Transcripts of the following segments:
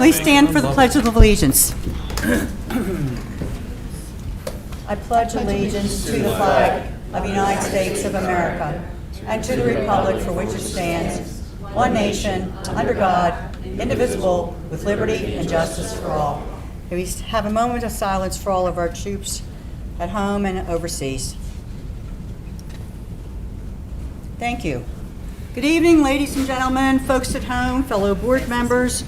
Please stand for the Pledge of Allegiance. I pledge allegiance to the flag of the United States of America and to the republic for which it stands, one nation, under God, indivisible, with liberty and justice for all. Can we have a moment of silence for all of our troops at home and overseas? Thank you. Good evening, ladies and gentlemen, folks at home, fellow board members.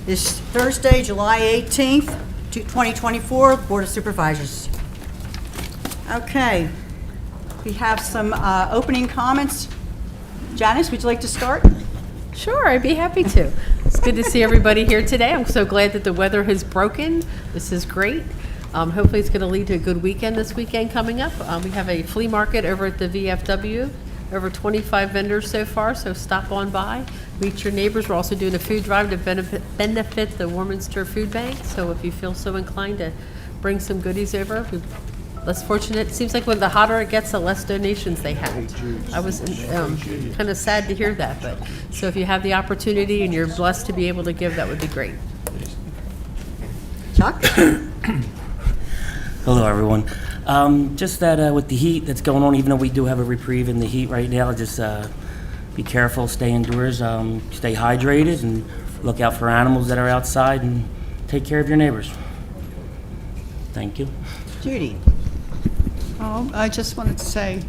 This Thursday, July 18th, 2024, Board of Supervisors. Okay, we have some opening comments. Janice, would you like to start? Sure, I'd be happy to. It's good to see everybody here today. I'm so glad that the weather has broken. This is great. Hopefully it's going to lead to a good weekend this weekend coming up. We have a flea market over at the VFW. Over 25 vendors so far, so stop on by, meet your neighbors. We're also doing a food drive to benefit the Warminster Food Bank, so if you feel so inclined to bring some goodies over, we're less fortunate. It seems like when the hotter it gets, the less donations they have. I was kind of sad to hear that, but so if you have the opportunity and you're blessed to be able to give, that would be great. Chuck? Hello, everyone. Just that with the heat that's going on, even though we do have a reprieve in the heat right now, just be careful, stay indoors, stay hydrated, and look out for animals that are outside, and take care of your neighbors. Thank you. Judy? Oh, I just wanted to say,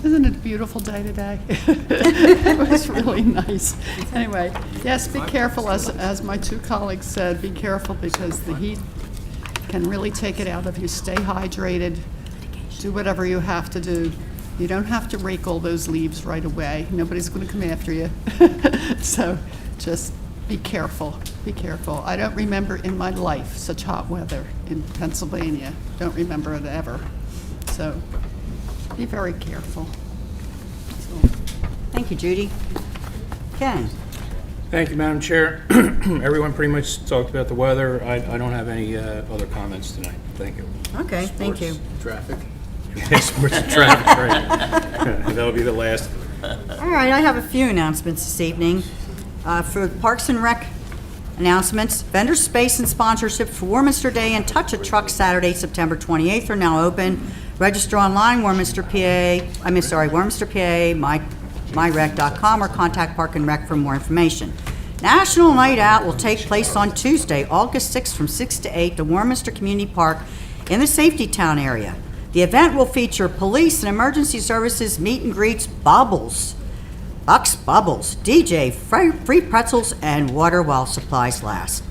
isn't it a beautiful day today? It was really nice. Anyway, yes, be careful, as my two colleagues said, be careful because the heat can really take it out of you. Stay hydrated. Do whatever you have to do. You don't have to rake all those leaves right away. Nobody's going to come after you. So just be careful. Be careful. I don't remember in my life such hot weather in Pennsylvania. Don't remember it ever. So be very careful. So. Thank you, Judy. Ken? Thank you, Madam Chair. Everyone pretty much talked about the weather. I don't have any other comments tonight. Thank you. Okay, thank you. Traffic. Yes, sports and traffic, right. That'll be the last. All right, I have a few announcements this evening. For Parks and Rec announcements, vendor space and sponsorship for Warminster Day and Touch a Truck Saturday, September 28th are now open. Register online, Warminster, PA, myrec.com, or contact Park and Rec for more information. National Night Out will take place on Tuesday, August 6th from 6 to 8 at Warminster Community Park in the Safety Town area. The event will feature police and emergency services meet and greets, Bucks Bubbles, DJ, free pretzels, and water while supplies last.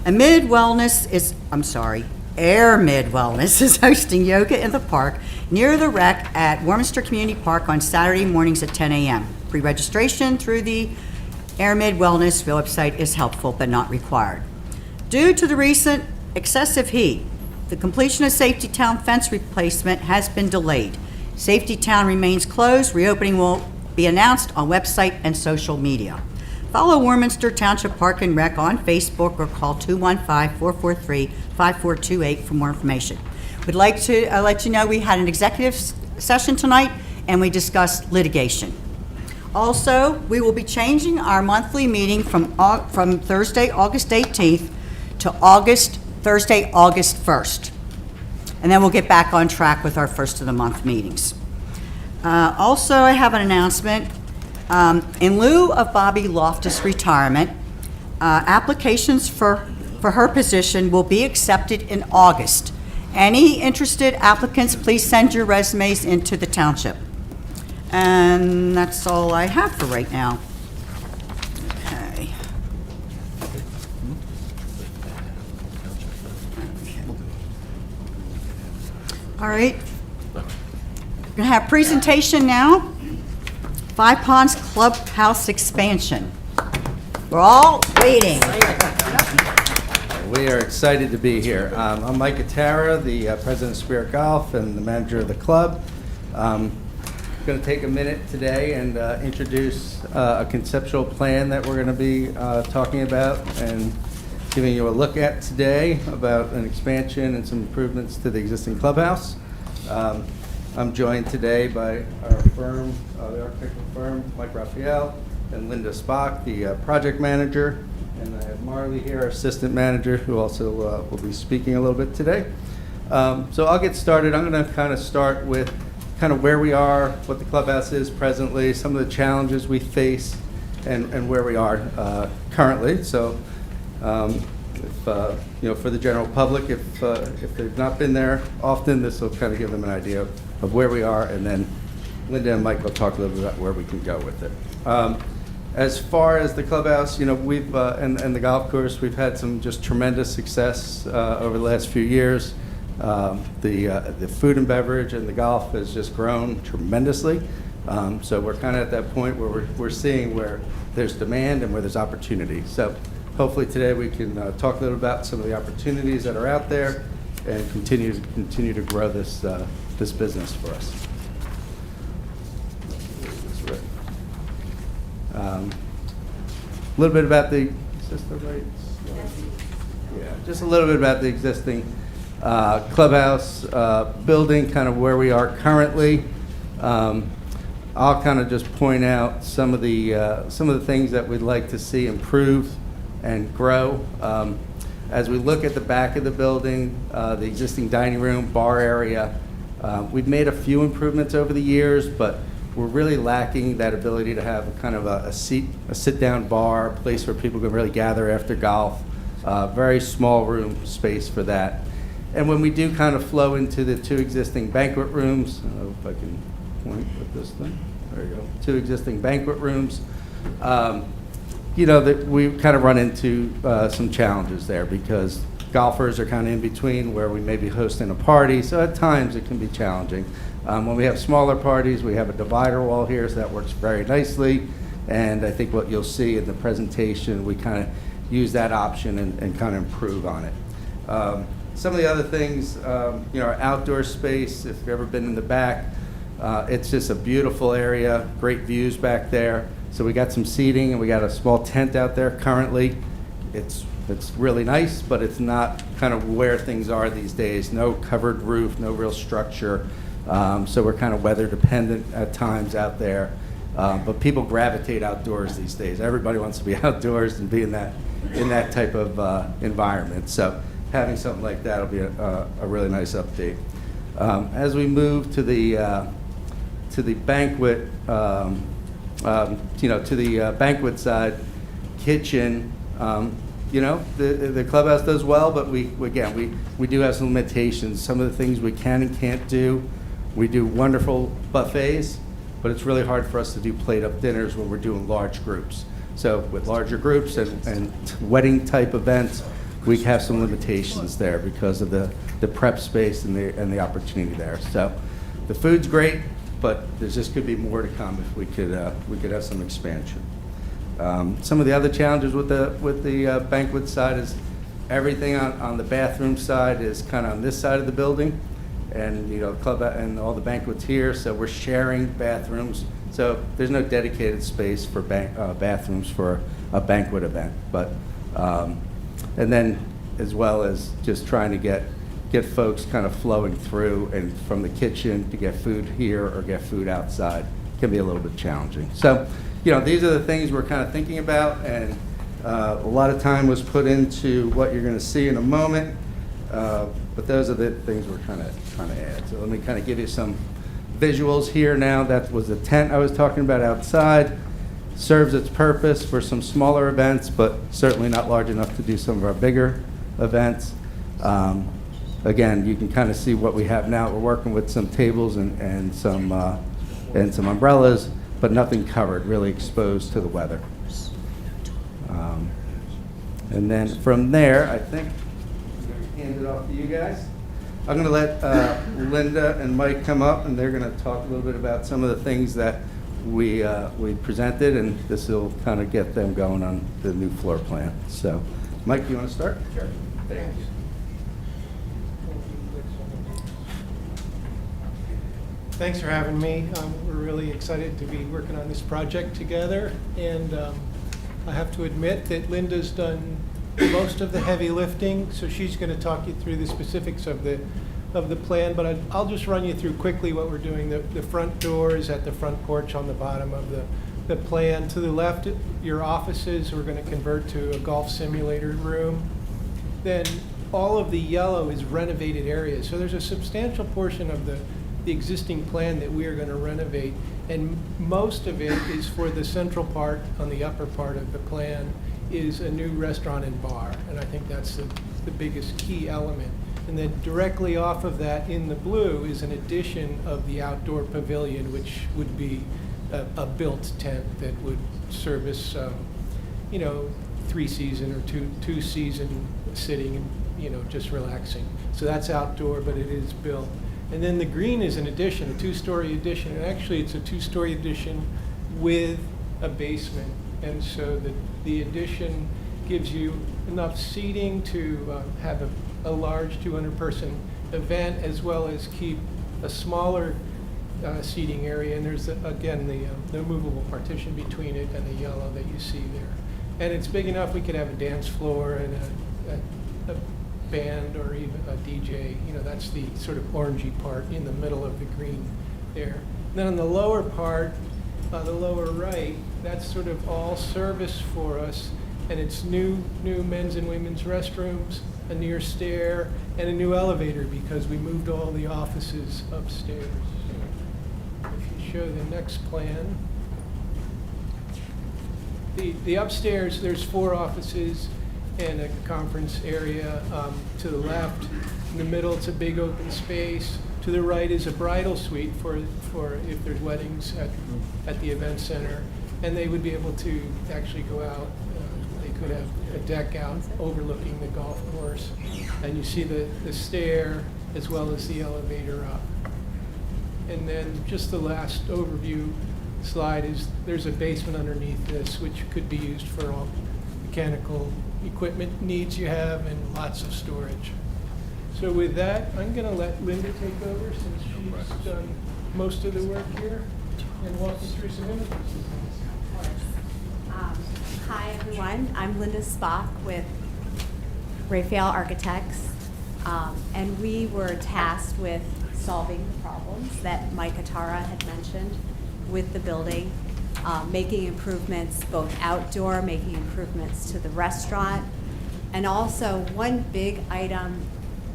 Air Mid Wellness is hosting yoga in the park near the rec at Warminster Community Park on Saturday mornings at 10 a.m. Pre-registration through the Air Mid Wellness website is helpful but not required. Due to the recent excessive heat, the completion of Safety Town fence replacement has been delayed. Safety Town remains closed. Reopening will be announced on website and social media. Follow Warminster Township Park and Rec on Facebook or call 215-443-5428 for more information. We'd like to let you know we had an executive session tonight and we discussed litigation. Also, we will be changing our monthly meeting from Thursday, August 18th to Thursday, August 1st. And then we'll get back on track with our first of the month meetings. Also, I have an announcement. In lieu of Bobby Loftus' retirement, applications for her position will be accepted in August. Any interested applicants, please send your resumes into the township. And that's all I have for right now. Okay. All right. We're going to have presentation now. Five Ponds Clubhouse expansion. We're all waiting. We are excited to be here. I'm Mike Atara, the president of Spirit Golf and the manager of the club. I'm going to take a minute today and introduce a conceptual plan that we're going to be talking about and giving you a look at today about an expansion and some improvements to the existing clubhouse. I'm joined today by our firm, the architectural firm, Mike Raphael, and Linda Spock, the project manager. And I have Marley here, our assistant manager, who also will be speaking a little bit today. So I'll get started. I'm going to kind of start with kind of where we are, what the clubhouse is presently, some of the challenges we face, and where we are currently. So, for the general public, if they've not been there often, this will kind of give them an idea of where we are, and then Linda and Mike will talk a little bit about where we can go with it. As far as the clubhouse, we've and the golf course, we've had some just tremendous success over the last few years. The food and beverage and the golf has just grown tremendously. So we're kind of at that point where we're seeing where there's demand and where there's opportunity. So hopefully today we can talk a little about some of the opportunities that are out there and continue to grow this business for us. A little bit about the, is this the right? Yeah, just a little bit about the existing clubhouse building, kind of where we are currently. I'll kind of just point out some of the things that we'd like to see improve and grow. As we look at the back of the building, the existing dining room, bar area, we've made a few improvements over the years, but we're really lacking that ability to have kind of a sit-down bar, a place where people can really gather after golf. Very small room space for that. And when we do kind of flow into the two existing banquet rooms, I don't know if I can point with this thing. There you go. Two existing banquet rooms. That we kind of run into some challenges there because golfers are kind of in between where we may be hosting a party. So at times it can be challenging. When we have smaller parties, we have a divider wall here, so that works very nicely. And I think what you'll see in the presentation, we kind of use that option and kind of improve on it. Some of the other things, our outdoor space, if you've ever been in the back, it's just a beautiful area, great views back there. So we got some seating and we got a small tent out there currently. It's really nice, but it's not kind of where things are these days. No covered roof, no real structure. So we're kind of weather dependent at times out there. But people gravitate outdoors these days. Everybody wants to be outdoors and be in that type of environment. So having something like that will be a really nice update. As we move to the banquet, to the banquet side, kitchen. The clubhouse does well, but we do have some limitations. Some of the things we can and can't do. We do wonderful buffets, but it's really hard for us to do plate-up dinners when we're doing large groups. So with larger groups and wedding-type events, we have some limitations there because of the prep space and the opportunity there. So the food's great, but there just could be more to come if we could have some expansion. Some of the other challenges with the banquet side is everything on the bathroom side is kind of on this side of the building. And club and all the banquets here, so we're sharing bathrooms. So there's no dedicated space for bathrooms for a banquet event. But and then as well as just trying to get folks kind of flowing through and from the kitchen to get food here or get food outside can be a little bit challenging. So these are the things we're kind of thinking about, and a lot of time was put into what you're going to see in a moment. But those are the things we're trying to add. So let me kind of give you some visuals here now. That was the tent I was talking about outside. Serves its purpose for some smaller events, but certainly not large enough to do some of our bigger events. Again, you can kind of see what we have now. We're working with some tables and some umbrellas, but nothing covered, really exposed to the weather. And then from there, I think hand it off to you guys. I'm going to let Linda and Mike come up, and they're going to talk a little bit about some of the things that we presented, and this will kind of get them going on the new floor plan. So, Mike, you want to start? Sure. Thanks. Thanks for having me. We're really excited to be working on this project together, and I have to admit that Linda's done most of the heavy lifting, so she's going to talk you through the specifics of the plan, but I'll just run you through quickly what we're doing. The front door is at the front porch on the bottom of the plan. To the left, your offices, we're going to convert to a golf simulator room. Then all of the yellow is renovated areas. So there's a substantial portion of the existing plan that we are going to renovate. And most of it is for the central part, on the upper part of the plan, is a new restaurant and bar. And I think that's the biggest key element. And then directly off of that in the blue is an addition of the outdoor pavilion, which would be a built tent that would service, 3-season or two-season sitting and, just relaxing. So that's outdoor, but it is built. And then the green is an addition, a 2-story addition. And actually, it's a 2-story addition with a basement. And so the addition gives you enough seating to have a large 200-person event, as well as keep a smaller seating area. And there's, again, the movable partition between it and the yellow that you see there. And it's big enough we could have a dance floor and a band or even a DJ. That's the sort of orangey part in the middle of the green there. And then on the lower part, the lower right, that's sort of all service for us. And it's new men's and women's restrooms, a near stair, and a new elevator because we moved all the offices upstairs. If you show the next plan. The upstairs, there's 4 offices and a conference area to the left. In the middle, it's a big open space. To the right is a bridal suite for if there's weddings at the event center. And they would be able to actually go out. They could have a deck out overlooking the golf course. And you see the stair as well as the elevator up. And then just the last overview slide is there's a basement underneath this, which could be used for all mechanical equipment needs you have and lots of storage. So with that, I'm going to let Linda take over since she's done most of the work here and walk us through some images. Hi, everyone. I'm Linda Spock with Raphael Architects, and we were tasked with solving the problems that Mike Atara had mentioned with the building, making improvements both outdoor, making improvements to the restaurant, and also one big item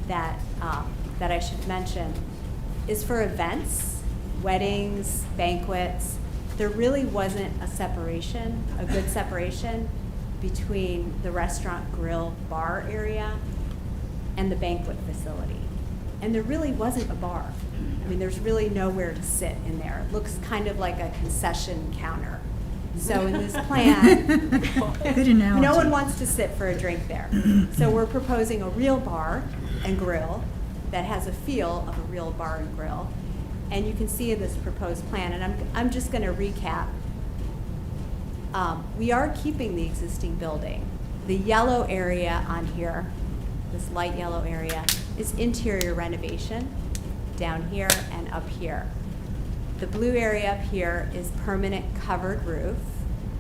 that I should mention is for events, weddings, banquets. There really wasn't a good separation between the restaurant, grill, bar area and the banquet facility. And there really wasn't a bar. I mean, there's really nowhere to sit in there. It looks kind of like a concession counter. So in this plan, Good analogy. no one wants to sit for a drink there. So we're proposing a real bar and grill that has a feel of a real bar and grill. And you can see in this proposed plan, and I'm just going to recap. We are keeping the existing building. The yellow area on here, this light yellow area, is interior renovation down here and up here. The blue area up here is permanent covered roof,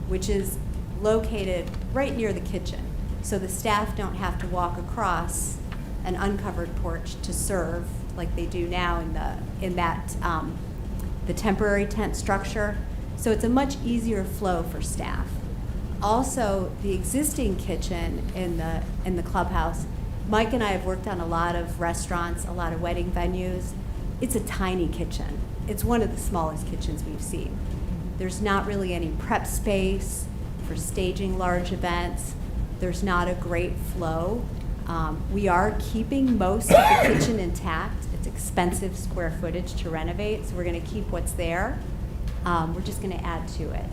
which is located right near the kitchen. So the staff don't have to walk across an uncovered porch to serve like they do now in the temporary tent structure. So it's a much easier flow for staff. Also, the existing kitchen in the clubhouse, Mike and I have worked on a lot of restaurants, a lot of wedding venues. It's a tiny kitchen. It's one of the smallest kitchens we've seen. There's not really any prep space for staging large events. There's not a great flow. We are keeping most of the kitchen intact. It's expensive square footage to renovate, so we're going to keep what's there. We're just going to add to it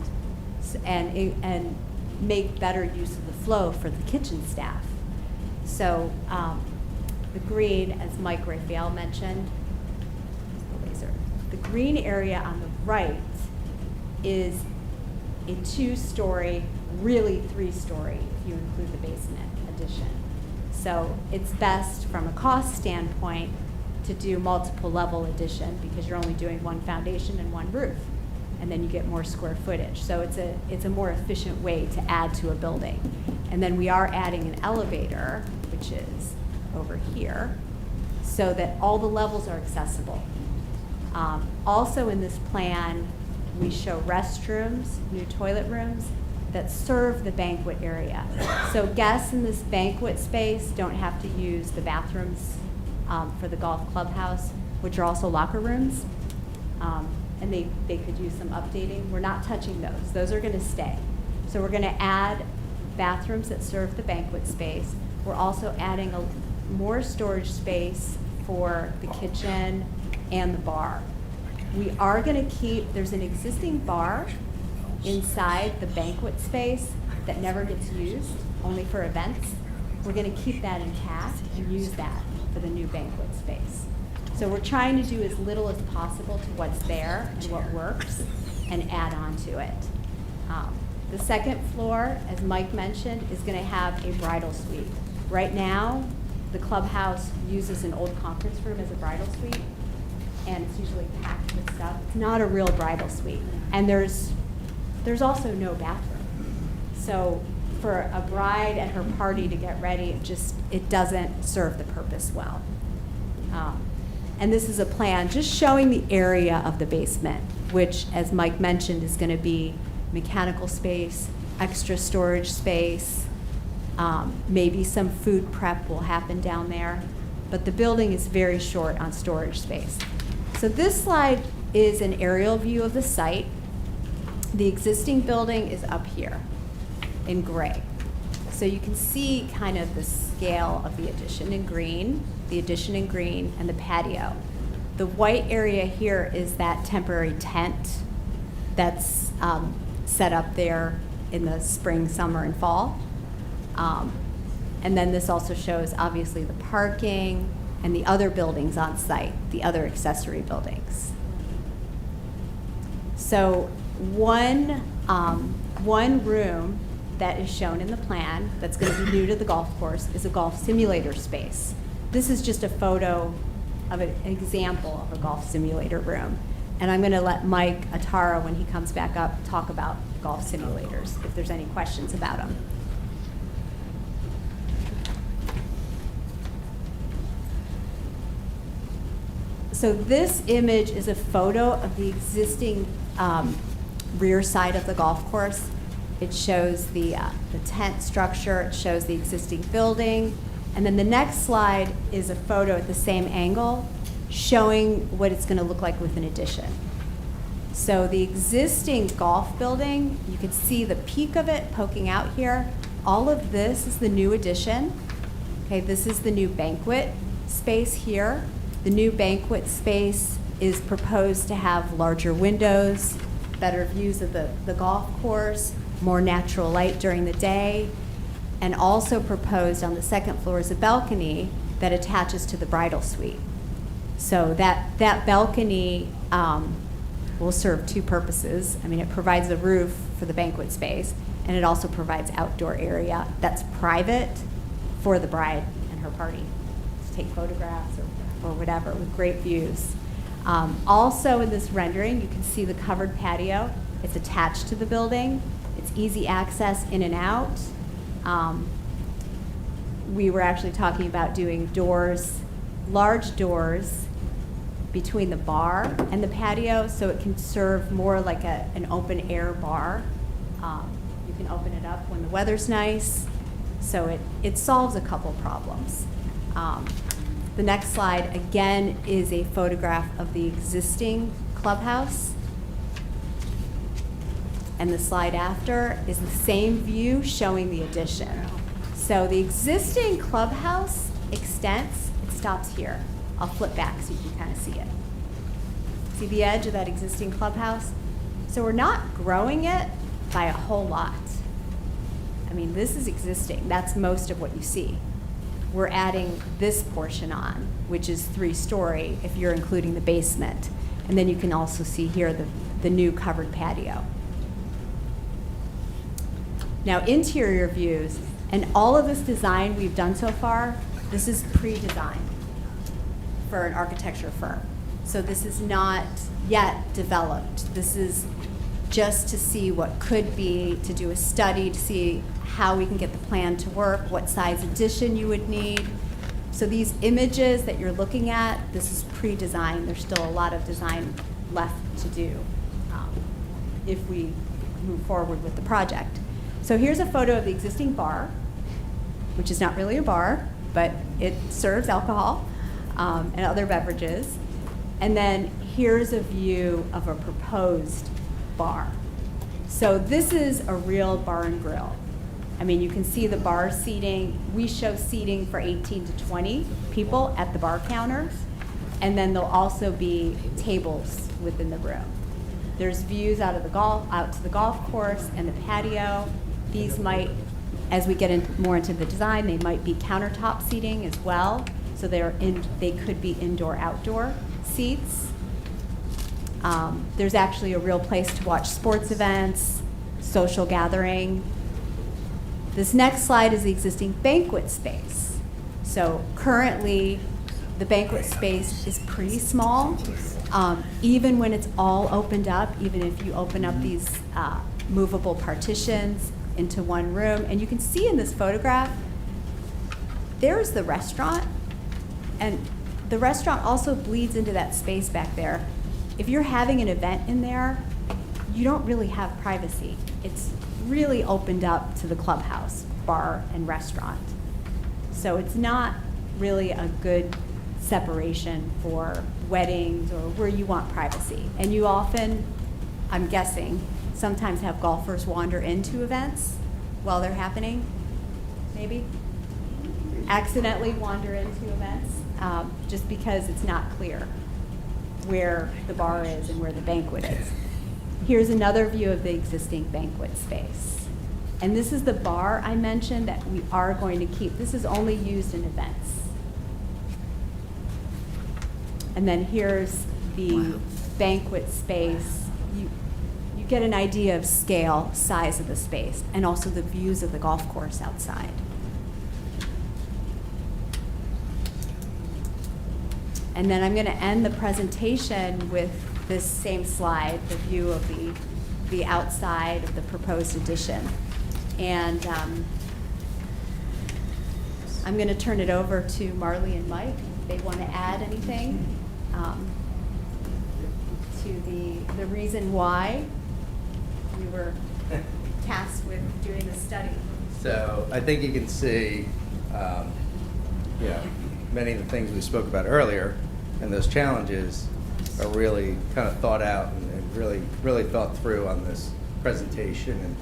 and make better use of the flow for the kitchen staff. So the green, as Mike Raphael mentioned, the green area on the right is a 2-story, really 3-story if you include the basement addition. So it's best from a cost standpoint to do multiple level addition because you're only doing one foundation and one roof, and then you get more square footage. So it's a more efficient way to add to a building. And then we are adding an elevator, which is over here, so that all the levels are accessible. Also in this plan, we show restrooms, new toilet rooms that serve the banquet area. So guests in this banquet space don't have to use the bathrooms for the golf clubhouse, which are also locker rooms. And they could use some updating. We're not touching those. Those are gonna stay. So we're gonna add bathrooms that serve the banquet space. We're also adding more storage space for the kitchen and the bar. We are gonna keep, there's an existing bar inside the banquet space that never gets used, only for events. We're gonna keep that intact and use that for the new banquet space. So we're trying to do as little as possible to what's there and what works and add on to it. The second floor, as Mike mentioned, is gonna have a bridal suite. Right now, the clubhouse uses an old conference room as a bridal suite, and it's usually packed with stuff. It's not a real bridal suite. And there's also no bathroom. So for a bride and her party to get ready, it doesn't serve the purpose well. And this is a plan just showing the area of the basement, which, as Mike mentioned, is gonna be mechanical space, extra storage space, maybe some food prep will happen down there, but the building is very short on storage space. So this slide is an aerial view of the site. The existing building is up here in gray. So you can see kind of the scale of the addition in green, and the patio. The white area here is that temporary tent that's set up there in the spring, summer, and fall. And then this also shows, obviously, the parking and the other buildings on site, the other accessory buildings. So one room that is shown in the plan that's going to be new to the golf course is a golf simulator space. This is just a photo of an example of a golf simulator room. And I'm going to let Mike Atara, when he comes back up, talk about golf simulators, if there's any questions about them. So this image is a photo of the existing rear side of the golf course. It shows the tent structure, it shows the existing building, and then the next slide is a photo at the same angle showing what it's going to look like with an addition. So the existing golf building, you can see the peak of it poking out here. All of this is the new addition. Okay, this is the new banquet space here. The new banquet space is proposed to have larger windows, better views of the golf course, more natural light during the day, and also proposed on the second floor is a balcony that attaches to the bridal suite. So that balcony will serve two purposes. I mean, it provides a roof for the banquet space, and it also provides outdoor area that's private for the bride and her party to take photographs or whatever, with great views. Also in this rendering, you can see the covered patio. It's attached to the building. It's easy access in and out. We were actually talking about doing doors, large doors between the bar and the patio, so it can serve more like an open air bar. You can open it up when the weather's nice, so it solves a couple problems. The next slide, again, is a photograph of the existing clubhouse. And the slide after is the same view showing the addition. So the existing clubhouse extends, it stops here. I'll flip back so you can kind of see it. See the edge of that existing clubhouse? So we're not growing it by a whole lot. I mean, this is existing. That's most of what you see. We're adding this portion on, which is 3-story if you're including the basement. And then you can also see here the new covered patio. Now, interior views, and all of this design we've done so far, this is pre-designed for an architecture firm. So this is not yet developed. This is just to see what could be, to do a study, to see how we can get the plan to work, what size addition you would need. So these images that you're looking at, this is pre-designed. There's still a lot of design left to do. if we move forward with the project. So here's a photo of the existing bar, which is not really a bar, but it serves alcohol and other beverages. And then here's a view of a proposed bar. So this is a real bar and grill. I mean, you can see the bar seating. We show seating for 18 to 20 people at the bar counter. And then there'll also be tables within the room. There's views out to the golf course and the patio. These might, as we get more into the design, they might be countertop seating as well. So they could be indoor-outdoor seats. There's actually a real place to watch sports events, social gathering. This next slide is the existing banquet space. So currently, the banquet space is pretty small. Even when it's all opened up, even if you open up these movable partitions into one room, and you can see in this photograph, there's the restaurant, and the restaurant also bleeds into that space back there. If you're having an event in there, you don't really have privacy. It's really opened up to the clubhouse, bar, and restaurant. So it's not really a good separation for weddings or where you want privacy. And you often, I'm guessing, sometimes have golfers wander into events while they're happening, maybe? Accidentally wander into events, just because it's not clear where the bar is and where the banquet is. Here's another view of the existing banquet space. And this is the bar I mentioned that we are going to keep. This is only used in events. And then here's the banquet space. You get an idea of scale, size of the space, and also the views of the golf course outside. And then I'm going to end the presentation with this same slide, the view of the outside of the proposed addition. And I'm going to turn it over to Marley and Mike if they want to add anything to the reason why we were tasked with doing the study. So I think you can see, many of the things we spoke about earlier, and those challenges are really kind of thought out and really thought through on this presentation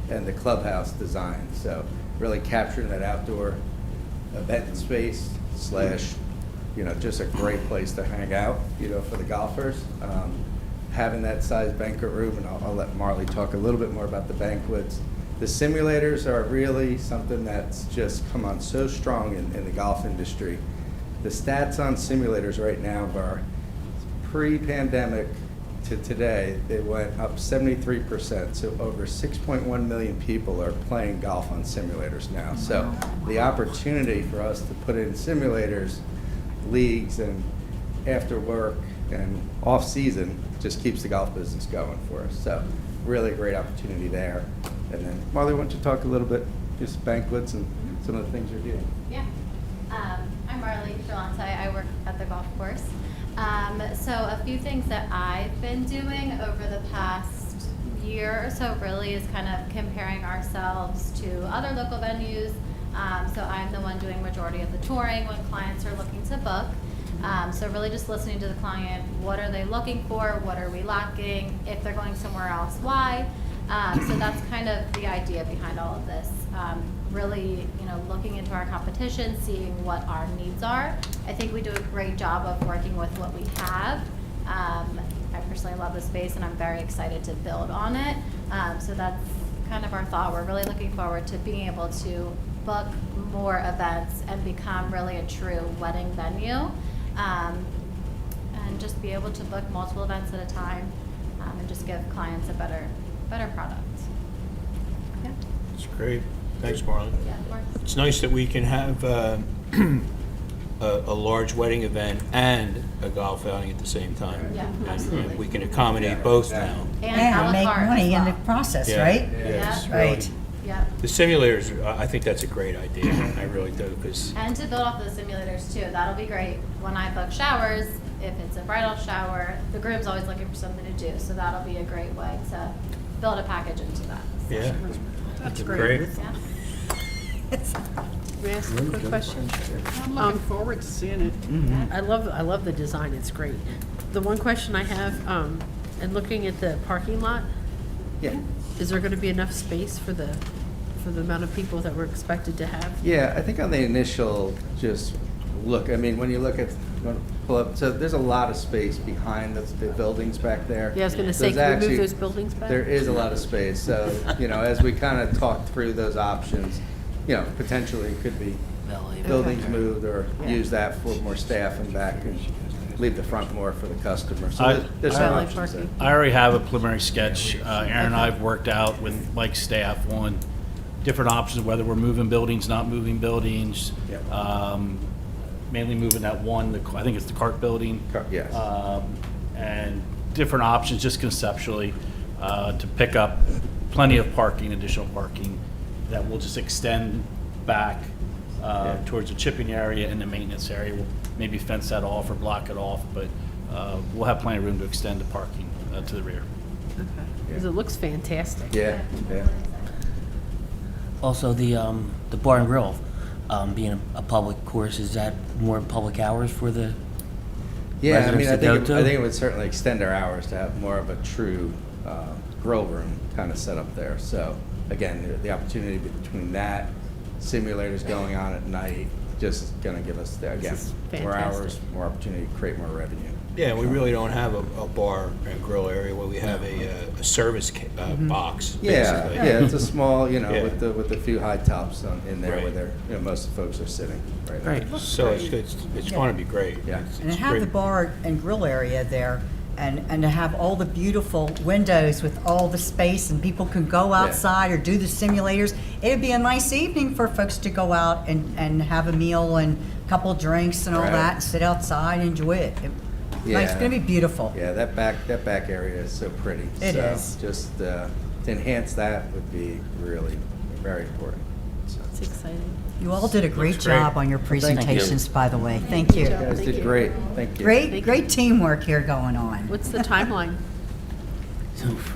and the clubhouse design. So really capturing that outdoor event space / just a great place to hang out, for the golfers. Having that size banquet room, and I'll let Marley talk a little bit more about the banquets. The simulators are really something that's just come on so strong in the golf industry. The stats on simulators right now are pre-pandemic to today, they went up 73%. So over 6.1 million people are playing golf on simulators now. So the opportunity for us to put in simulators, leagues, and after work and off season just keeps the golf business going for us. So really great opportunity there. And then Marley, why don't you talk a little bit, just banquets and some of the things you're doing? Yeah. I'm Marley Galante. I work at the golf course. So a few things that I've been doing over the past year or so really is kind of comparing ourselves to other local venues. So I'm the one doing majority of the touring when clients are looking to book. So really just listening to the client, what are they looking for, what are we lacking, if they're going somewhere else, why. So that's kind of the idea behind all of this. Really, looking into our competition, seeing what our needs are. I think we do a great job of working with what we have. I personally love the space and I'm very excited to build on it. So that's kind of our thought. We're really looking forward to being able to book more events and become really a true wedding venue. And just be able to book multiple events at a time and just give clients a better product. Yeah. That's great. Thanks, Marlon. Yeah, of course. It's nice that we can have a large wedding event and a golf outing at the same time. Yeah, And absolutely. we can accommodate both now. And a la make carte money as in the well. process, Yeah. right? Yeah, it's Yeah. really- Right. Yeah. The simulators, I think that's a great idea. I really do, because And to build off those simulators too, that'll be great. When I book showers, if it's a bridal shower, the groom's always looking for something to do, so that'll be a great way to build a package into that. Yeah. That's Great. Yeah. May I ask a quick question? I'm looking forward to seeing it. I love the design, it's great. The one question I have, and looking at the parking lot, Yeah. is there gonna be enough space for the amount of people that we're expected to have? Yeah, I think on the initial just look, I mean, when you look at, pull up, so there's a lot of space behind the buildings back there. Yeah, I was gonna say, There's can we actually- move those buildings back? There is a lot of space, so, as we kind of talk through those options, potentially it could be buildings moved or use that for more staff and back and leave the front more for the customer. So there's some Valet options there. parking. I already have a preliminary sketch. Aaron and I have worked out with Mike's staff on different options, whether we're moving buildings, not moving buildings. Yep. Mainly moving that one, I think it's the cart building. Yes. And different options, just conceptually, to pick up plenty of parking, additional parking, that will just extend back towards the chipping area and the maintenance area. We'll maybe fence that off or block it off, but we'll have plenty of room to extend the parking to the rear. Because it looks fantastic. Yeah, yeah. Also, the bar and grill, being a public course, is that more public hours for the Yeah, I mean, residents to go to? I think it would certainly extend our hours to have more of a true grill room kind of set up there. So, again, the opportunity between that, simulators going on at night, just going to give us, again, is more hours, fantastic. more opportunity to create more revenue. Yeah, we really don't have a bar and grill area where we have a service box, Yeah, basically. yeah, it's a small, Yeah. with the few high tops in there where Right. they're, most of the folks are sitting right now. Great. So it's going to be great. Yeah. And It's to have great. the bar and grill area there, and to have all the beautiful windows with all the space, and people can go outside or do the simulators. It'd be a nice evening for folks to go out and have a meal and a couple of drinks and all Right. that, and sit outside and enjoy it. It's Yeah. gonna be beautiful. Yeah, that back area is so pretty. It So is. just to enhance that would be really very important. So, It's exciting. You all did a great Looks great. I on your thank you. presentations, by the way. Thank you. you guys did great. Thank you. Great teamwork here going on. What's the timeline?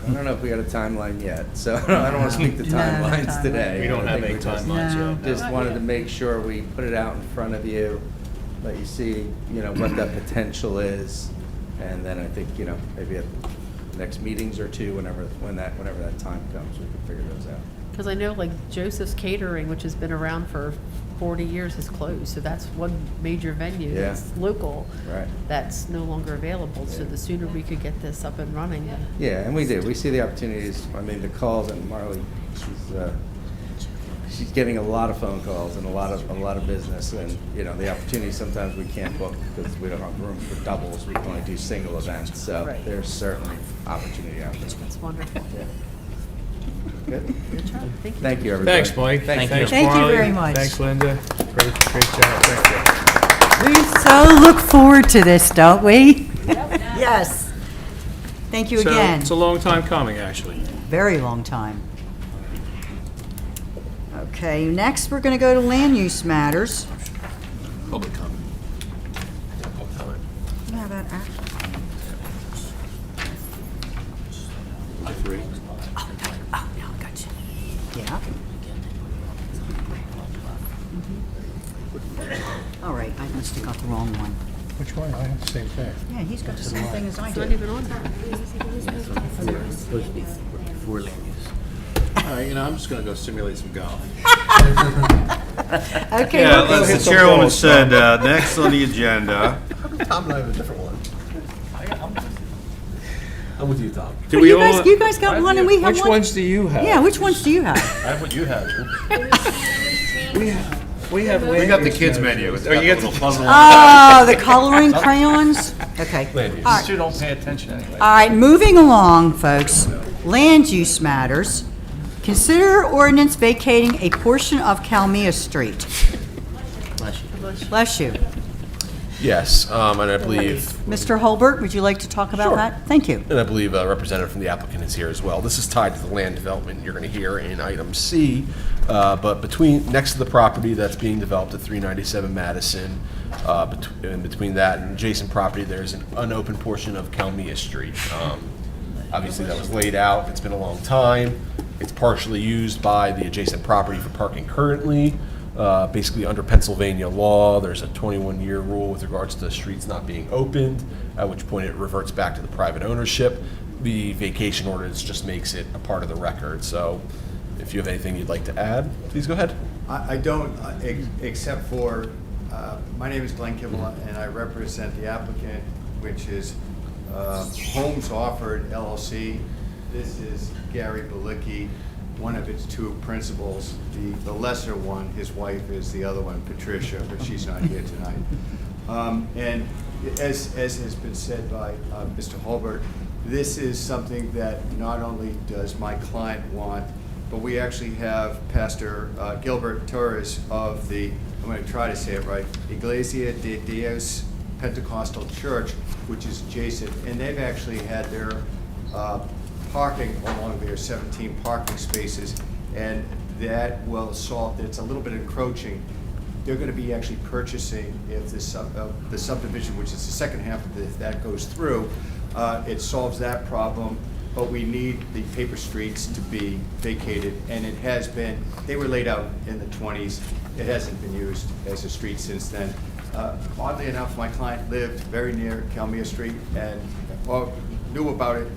I don't know if we got a timeline yet, so I don't want to speak to No, no timelines timeline. today. We don't I have think any we just- timelines No. yet. Just wanted to make sure we put it out in front of you, let you see, what that potential is. And then I think, maybe at next meetings or two, whenever that time comes, we can figure those out. Because I know like Joseph's Catering, which has been around for 40 years, is closed. So that's one major venue Yeah. that's local Right. that's no longer available. So the sooner we could get this up and running. Yeah, and we do. We see the opportunities. I mean, the calls, and Marley, she's getting a lot of phone calls and a lot of business, and the opportunities sometimes we can't book because we don't have room for doubles. We can only do single events. So Right. there's certainly opportunity out there. It's wonderful. Yeah. Good. Good job. Thank you. Thank you, everybody. Thanks, Mike. Thank you. Thanks, Thank you Marley. very much. Thanks, Linda. Great job. Thank you. We so look forward to this, don't we? Yes. Thank you So, again. it's a long time coming, actually. Very long time. Okay, next we're going to go to land use matters. Public comment. How about action? Oh, no, gotcha. Yeah. All right, I must have got the wrong one. Which one? I have the same thing. Yeah, he's got the same thing as I It's not do. even on there. Supposed to be for land use. All right, I'm just going to go simulate some golf. Okay, Yeah, well, as hit the some chairwoman balls, said, next on the agenda. Tom and I have a different one. I'm with you, Tom. Do you guys got one and we have Which one? ones do you have? Yeah, which ones do you have? I have what you have. We have. We got the kids menu. It's Oh, got you the got little the- puzzle. Oh, the coloring crayons? Okay. All right. You don't pay attention anyway. All right, moving along, folks. Land use matters. Consider ordinance vacating a portion of Calmia Street. Bless you. Yes, and I believe, Mr. Holbert, would you like to talk about Sure. that? Thank you. and I believe a representative from the applicant is here as well. This is tied to the land development you're going to hear in item C, but next to the property that's being developed at 397 Madison, in between that and adjacent property, there's an unopened portion of Calmia Street. Obviously, that was laid out. It's been a long time. It's partially used by the adjacent property for parking currently. Basically, under Pennsylvania law, there's a 21-year rule with regards to the streets not being opened, at which point it reverts back to the private ownership. The vacation ordinance just makes it a part of the record. So if you have anything you'd like to add, please go ahead. I don't, except for, my name is Glenn Kimball, and I represent the applicant, which is Homes Offered LLC. This is Gary Balicki, one of its two principals. The lesser one, his wife, is the other one, Patricia, but she's not here tonight. And as has been said by Mr. Holbert, this is something that not only does my client want, but we actually have Pastor Gilbert Torres of the, I'm going to try to say it right, Iglesia de Dios Pentecostal Church, which is adjacent, and they've actually had their parking along their 17 parking spaces, and that will solve, it's a little bit encroaching. They're going to be actually purchasing, if the subdivision, which is the second half of this, that goes through, it solves that problem, but we need the paper streets to be vacated, and it has been, they were laid out in the 20s. It hasn't been used as a street since then. Oddly enough, my client lived very near Calmia Street and knew about it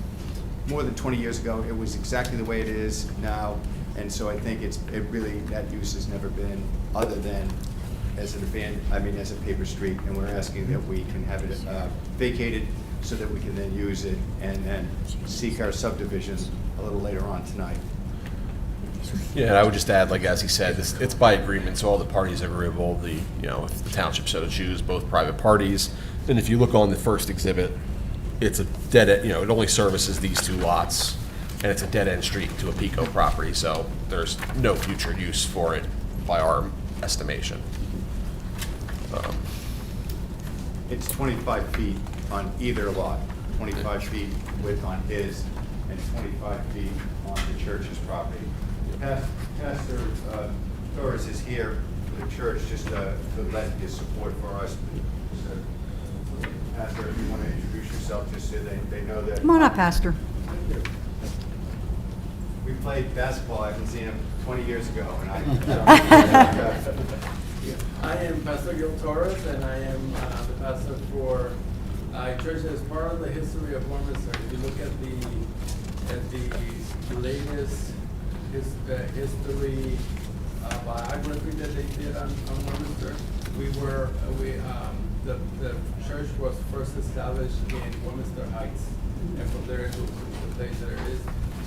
more than 20 years ago. It was exactly the way it is now, and so I think it really, that use has never been other than as as a paper street, and we're asking that we can have it vacated so that we can then use it and then seek our subdivision a little later on tonight. Yeah, and I would just add, like as he said, it's by agreement, so all the parties are agreeable. If the township so to choose, both private parties. And if you look on the first exhibit, it's a dead end, it only services these two lots, and it's a dead end street to a Pico property, so there's no future use for it by our estimation. It's 25 feet on either lot, 25 feet width on his and 25 feet on the church's property. Pastor Torres is here for the church just to lend his support for us. So, Pastor, if you want to introduce yourself, just so they know that. Come on up, Pastor. We played basketball. I haven't seen him 20 years ago, and I am Pastor Gil Torres, and I am the pastor for a church that is part of the history of Warminster. If you look at the latest history biography that they did on Warminster, the church was first established in Warminster Heights, and from there it moved to the place that it is.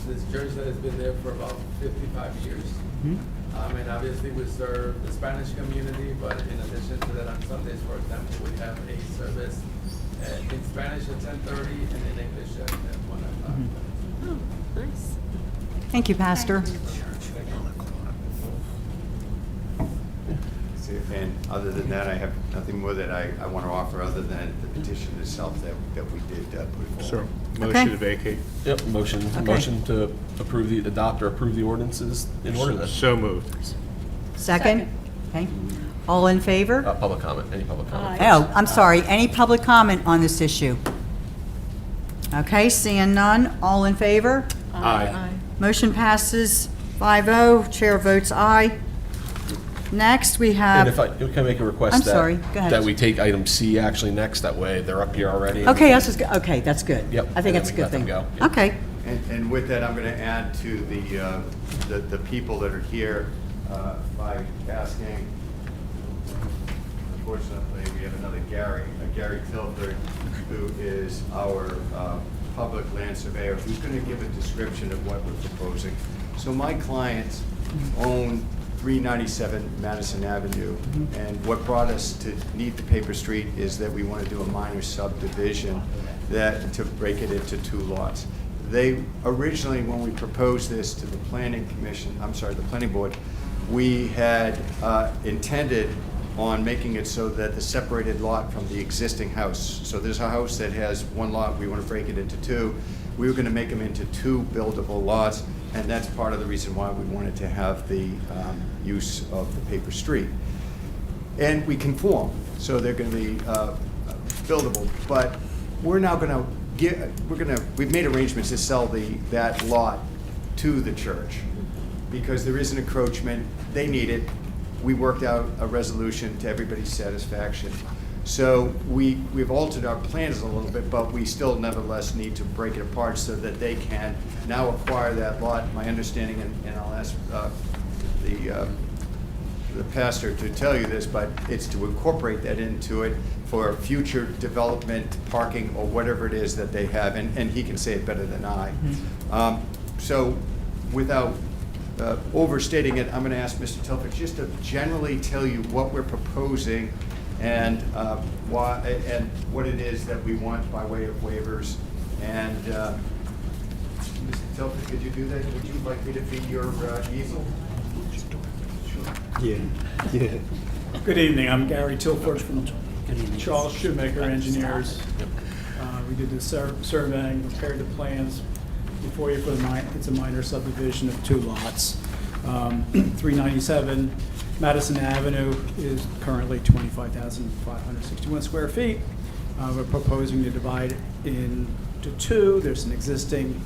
This church that has been there for about 55 years. And obviously we serve the Spanish community, but in addition to that, on Sundays, for example, we have a service in Spanish at 10:30 and in English at 1 o'clock. Oh, nice. Thank you, Pastor. And other than that, I have nothing more that I want to offer other than the petition itself that we did put forward. So, Okay. motion to vacate. Yep, motion to adopt or approve the ordinances in order then. So moved. Second? Okay. All in favor? Public comment, any public comment? Oh, I'm sorry. Any public comment on this issue? Okay, seeing none. All in favor? Aye. Motion passes 5-0. Chair votes aye. Next, we And have, if can I make a request I'm that? sorry, go ahead. That we take item C actually next, that way they're up here already. okay, that's just, okay, that's good. Yep, I and think then that's a we good let them thing. go. Yep. Okay. And with that, I'm going to add to the people that are here by asking, unfortunately, we have another Gary Tilford, who is our public land surveyor, who's going to give a description of what we're proposing. So my clients own 397 Madison Avenue, and what brought us to need the paper street is that we want to do a minor subdivision to break it into two lots. They originally, when we proposed this to the planning board, we had intended on making it so that the separated lot from the existing house, so there's a house that has one lot, we want to break it into two. We were going to make them into two buildable lots, and that's part of the reason why we wanted to have the use of the paper street. And we conform, so they're going to be buildable. But we're now going to we've made arrangements to sell that lot to the church because there is an encroachment. They need it. We worked out a resolution to everybody's satisfaction. So we've altered our plans a little bit, but we still nevertheless need to break it apart so that they can now acquire that lot. My understanding, and I'll ask the pastor to tell you this, but it's to incorporate that into it for future development, parking, or whatever it is that they have, and he can say it better than I. So without overstating it, I'm going to ask Mr. Tilford just to generally tell you what we're proposing and why and what it is that we want by way of waivers. And Mr. Tilford, could you do that? Would you like me to be your easel? Yeah. Good evening, I'm Gary Tilford from Charles Shoemaker Engineers. We did the surveying, prepared the plans before you for it's a minor subdivision of 2 lots. 397 Madison Avenue is currently 25,561 square feet. We're proposing to divide it into 2. There's an existing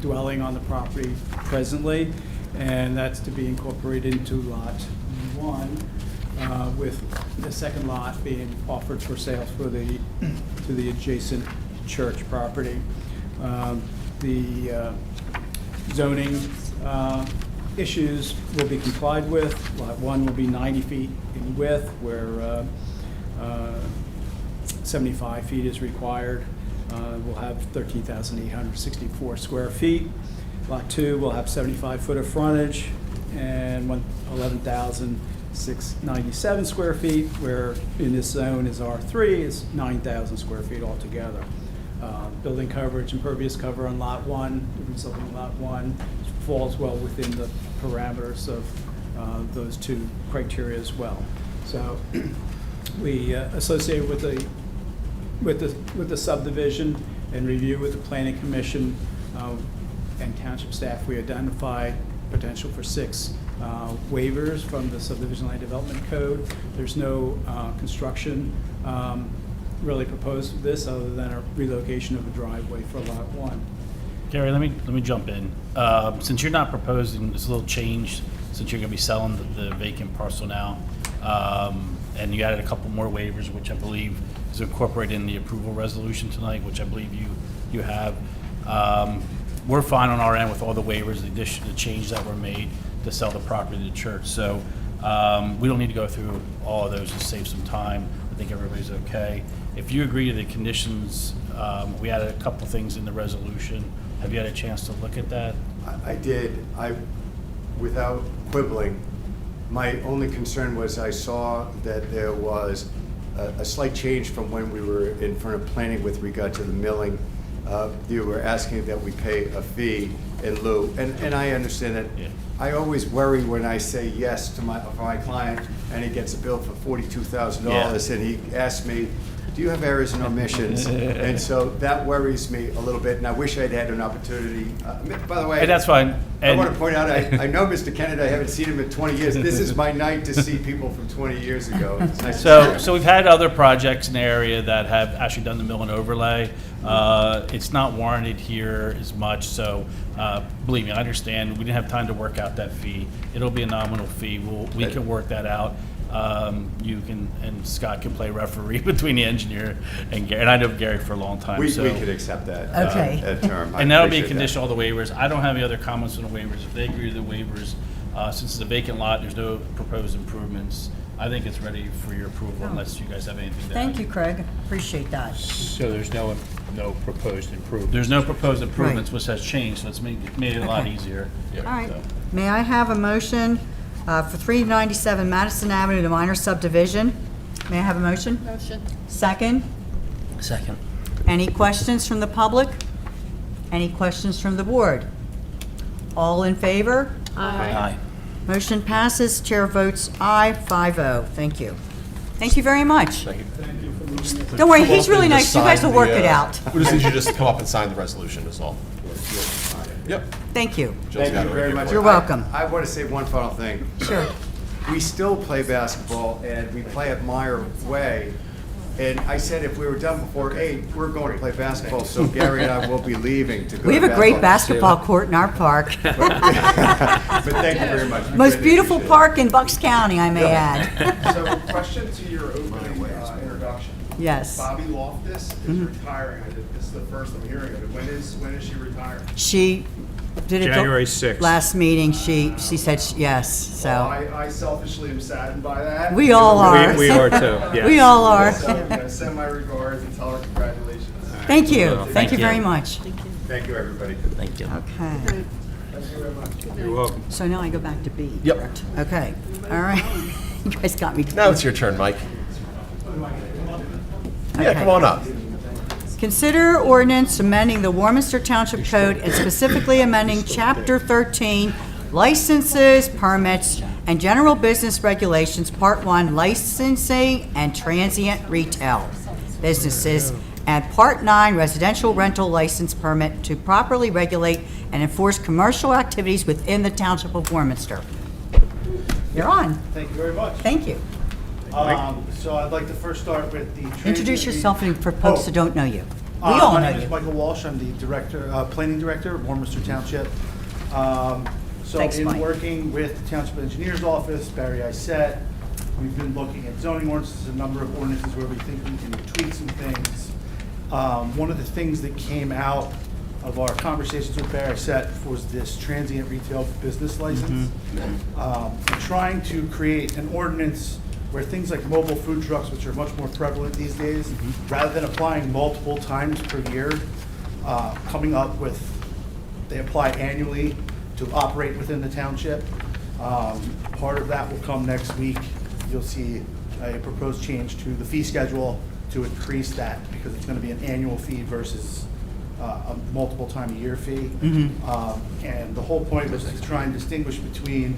dwelling on the property presently, and that's to be incorporated into lot 1, with the second lot being offered for sale to the adjacent church property. The zoning issues will be complied with. Lot 1 will be 90 feet in width, where 75 feet is required. We'll have 13,864 square feet. Lot 2 will have 75 foot of frontage and 11,697 square feet, where in this zone is R3, is 9,000 square feet altogether. Building coverage, impervious cover on Lot 1, the resulting Lot 1 falls well within the parameters of those 2 criteria as well. So we associate with the subdivision and review with the Planning Commission and Township staff. We identified potential for 6 waivers from the Subdivision Land Development Code. There's no construction really proposed for this other than a relocation of a driveway for Lot 1. Gary, let me jump in. Since you're not proposing this little change, since you're going to be selling the vacant parcel now, and you added a couple more waivers, which I believe is incorporated in the approval resolution tonight, which I believe you have. We're fine on our end with all the waivers, the changes that were made to sell the property to the church. So we don't need to go through all of those to save some time. I think everybody's okay. If you agree to the conditions, we added a couple things in the resolution. Have you had a chance to look at that? I did. Without quibbling, my only concern was I saw that there was a slight change from when we were in front of planning with regard to the milling. You were asking that we pay a fee in lieu, and I understand that. Yeah. I always worry when I say yes to my client and he gets a bill for $42,000 and he asks me, do you have errors and omissions? And so that worries me a little bit, and I wish I'd had an opportunity. By the way, and that's fine. I want to point out, I know Mr. Kennedy, I haven't seen him in 20 years. This is my night to see people from 20 years ago. It's nice So we've had other projects in the area that have actually done the mill and overlay. It's not warranted here as much, so believe me, I understand. We didn't have time to work out that fee. It'll be a nominal fee. We can work that out. You can, and Scott can play referee between the engineer and Gary. And I know Gary for a long time. We so could accept that, Okay. that term. And that'll be a condition, all the waivers. I don't have any other comments on the waivers. If they agree to the waivers, since it's a vacant lot, there's no proposed improvements. I think it's ready for your approval unless you guys have anything to add. Thank you, Craig. Appreciate that. So there's no proposed improvement? There's no proposed improvements, which has changed, so it's made it a lot Okay. easier. All right. So. May I have a motion for 397 Madison Avenue, the minor subdivision? May I have a motion? Motion. Second? Second. Any questions from the public? Any questions from the board? All in favor? Aye. Motion passes. Chair votes aye, 5-0. Thank you. Thank you very much. Thank you. Don't worry, he's really nice. You guys will work it out. We just need you to just come up and sign the resolution, is all. Yep. Thank you. Jill's got it right here. You're welcome. I want to say one final thing. Sure. We still play basketball, and we play at Meyer Way. And I said if we were done before 8, we're going to play basketball, so Gary and I will be leaving to go. We have to a great basketball court in our park. But thank you very much. We Most greatly beautiful appreciate it. park in Bucks County, I may add. So, question to your opening introduction. Yes. Bobby Loftus is retiring. This is the first I'm hearing of it. When is she retiring? She did it January 6th. last meeting. She said yes. Well, So I selfishly am saddened by that. we all are. We are too, yes. We all are. So, send my regards and tell her congratulations. Thank you. Well, Thank you thank very you. much. Thank you, everybody. Thank you. Okay. Thank you very much. You're welcome. So now I go back to B. Yep. correct? Okay. All right. You guys got me. Now it's your turn, Mike. Yeah, Okay. come on up. Consider ordinance amending the Warminster Township Code and specifically amending Chapter 13, Licenses, Permits, and General Business Regulations, Part 1, Licensing and Transient Retail Businesses, and Part 9, Residential Rental License Permit to properly regulate and enforce commercial activities within the Township of Warminster. You're on. Thank you very much. Thank you. So I'd like to first start with the. Introduce yourself for folks who don't know you. We all My know name is you. Michael Walsh. I'm the director, planning director of Warminster Township. So Thanks, in Mike. working with the Township Engineer's Office, Barry Isett, we've been looking at zoning ordinances, a number of ordinances where we think we can tweak some things. One of the things that came out of our conversations with Barry Isett was this transient retail business license. Trying to create an ordinance where things like mobile food trucks, which are much more prevalent these days, rather than applying multiple times per year, coming up with, they apply annually to operate within the township. Part of that will come next week. You'll see a proposed change to the fee schedule to increase that because it's going to be an annual fee versus a multiple time a year fee. And the whole point was to try and distinguish between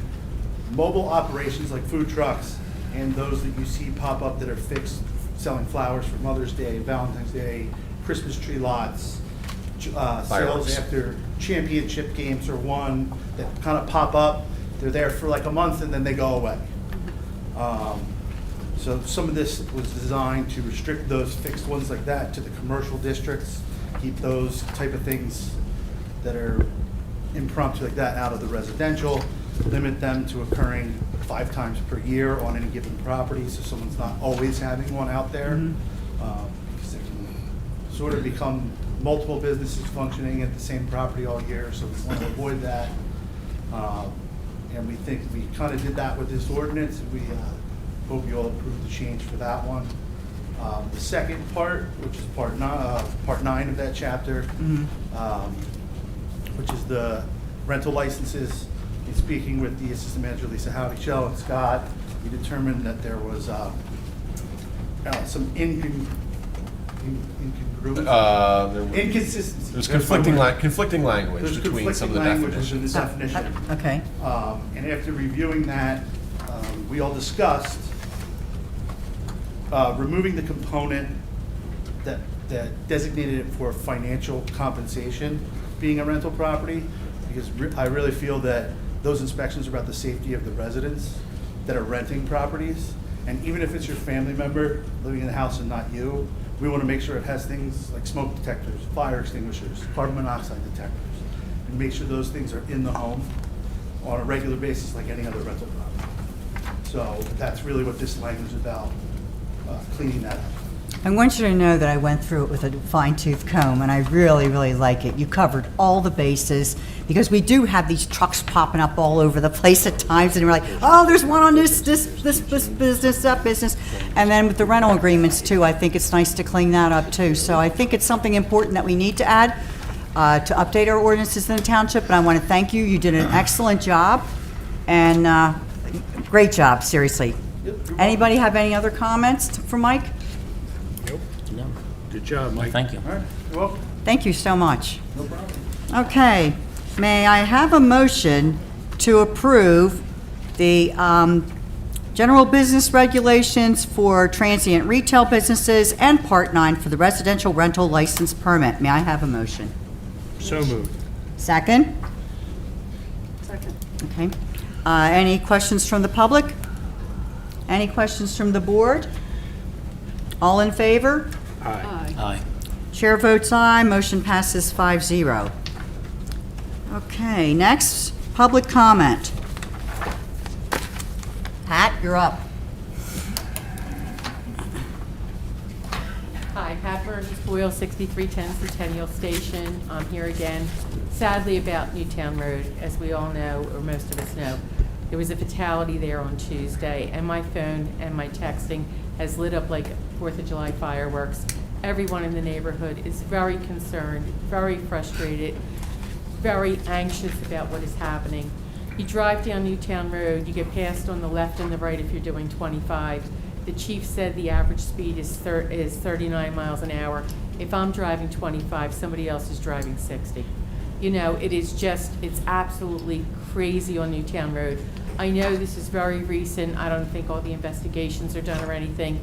mobile operations like food trucks and those that you see pop up that are fixed, selling flowers for Mother's Day, Valentine's Day, Christmas tree lots, Fireworks. sales after championship games are one that kind of pop up. They're there for like a month and then they go away. So some of this was designed to restrict those fixed ones like that to the commercial districts, keep those type of things that are impromptu like that out of the residential, limit them to occurring 5 times per year on any given property, so someone's not always having one out there. Because it can sort of become multiple businesses functioning at the same property all year, so we want to avoid that. And we think we kind of did that with this ordinance, and we hope you all approve the change for that one. The second part, which is part 9 of that chapter, which is the rental licenses. In speaking with the assistant manager, Lisa Howdy-Shell and Scott, we determined that there was some inconsistency. There's conflicting language There's between some of the conflicting language within the definitions. definition. Okay. And after reviewing that, we all discussed removing the component that designated it for financial compensation being a rental property, because I really feel that those inspections are about the safety of the residents that are renting properties. And even if it's your family member living in the house and not you, we want to make sure it has things like smoke detectors, fire extinguishers, carbon monoxide detectors, and make sure those things are in the home on a regular basis like any other rental property. So that's really what this language is about, cleaning that up. I want you to know that I went through it with a fine-tooth comb, and I really, really like it. You covered all the bases, because we do have these trucks popping up all over the place at times, and we're like, oh, there's one on this business, that business. And then with the rental agreements, too, I think it's nice to clean that up, too. So I think it's something important that we need to add to update our ordinances in the township, and I want to thank you. You did an excellent job, and great job, seriously. Anybody have any other comments for Mike? No. Good job, Mike. Thank you. All right, you're welcome. Thank you so much. No problem. Okay, may I have a motion to approve The general business regulations for transient retail businesses, and Part 9 for the residential rental license permit. May I have a motion? So moved. Second? Second. Okay. Any questions from the public? Any questions from the board? All in favor? Aye. Aye. Chair votes aye, motion passes 5-0. Okay, next, public comment. Pat, you're up. Hi, Pat Burns, Boyle, 6310 Centennial Station. I'm here again. Sadly about Newtown Road, as we all know, or most of us know, there was a fatality there on Tuesday, and my phone and my texting has lit up like 4th of July fireworks. Everyone in the neighborhood is very concerned, very frustrated, very anxious about what is happening. You drive down Newtown Road, you get passed on the left and the right if you're doing 25. The chief said the average speed is 39 miles an hour. If I'm driving 25, somebody else is driving 60. You know, it is just, it's absolutely crazy on Newtown Road. I know this is very recent. I don't think all the investigations are done or anything,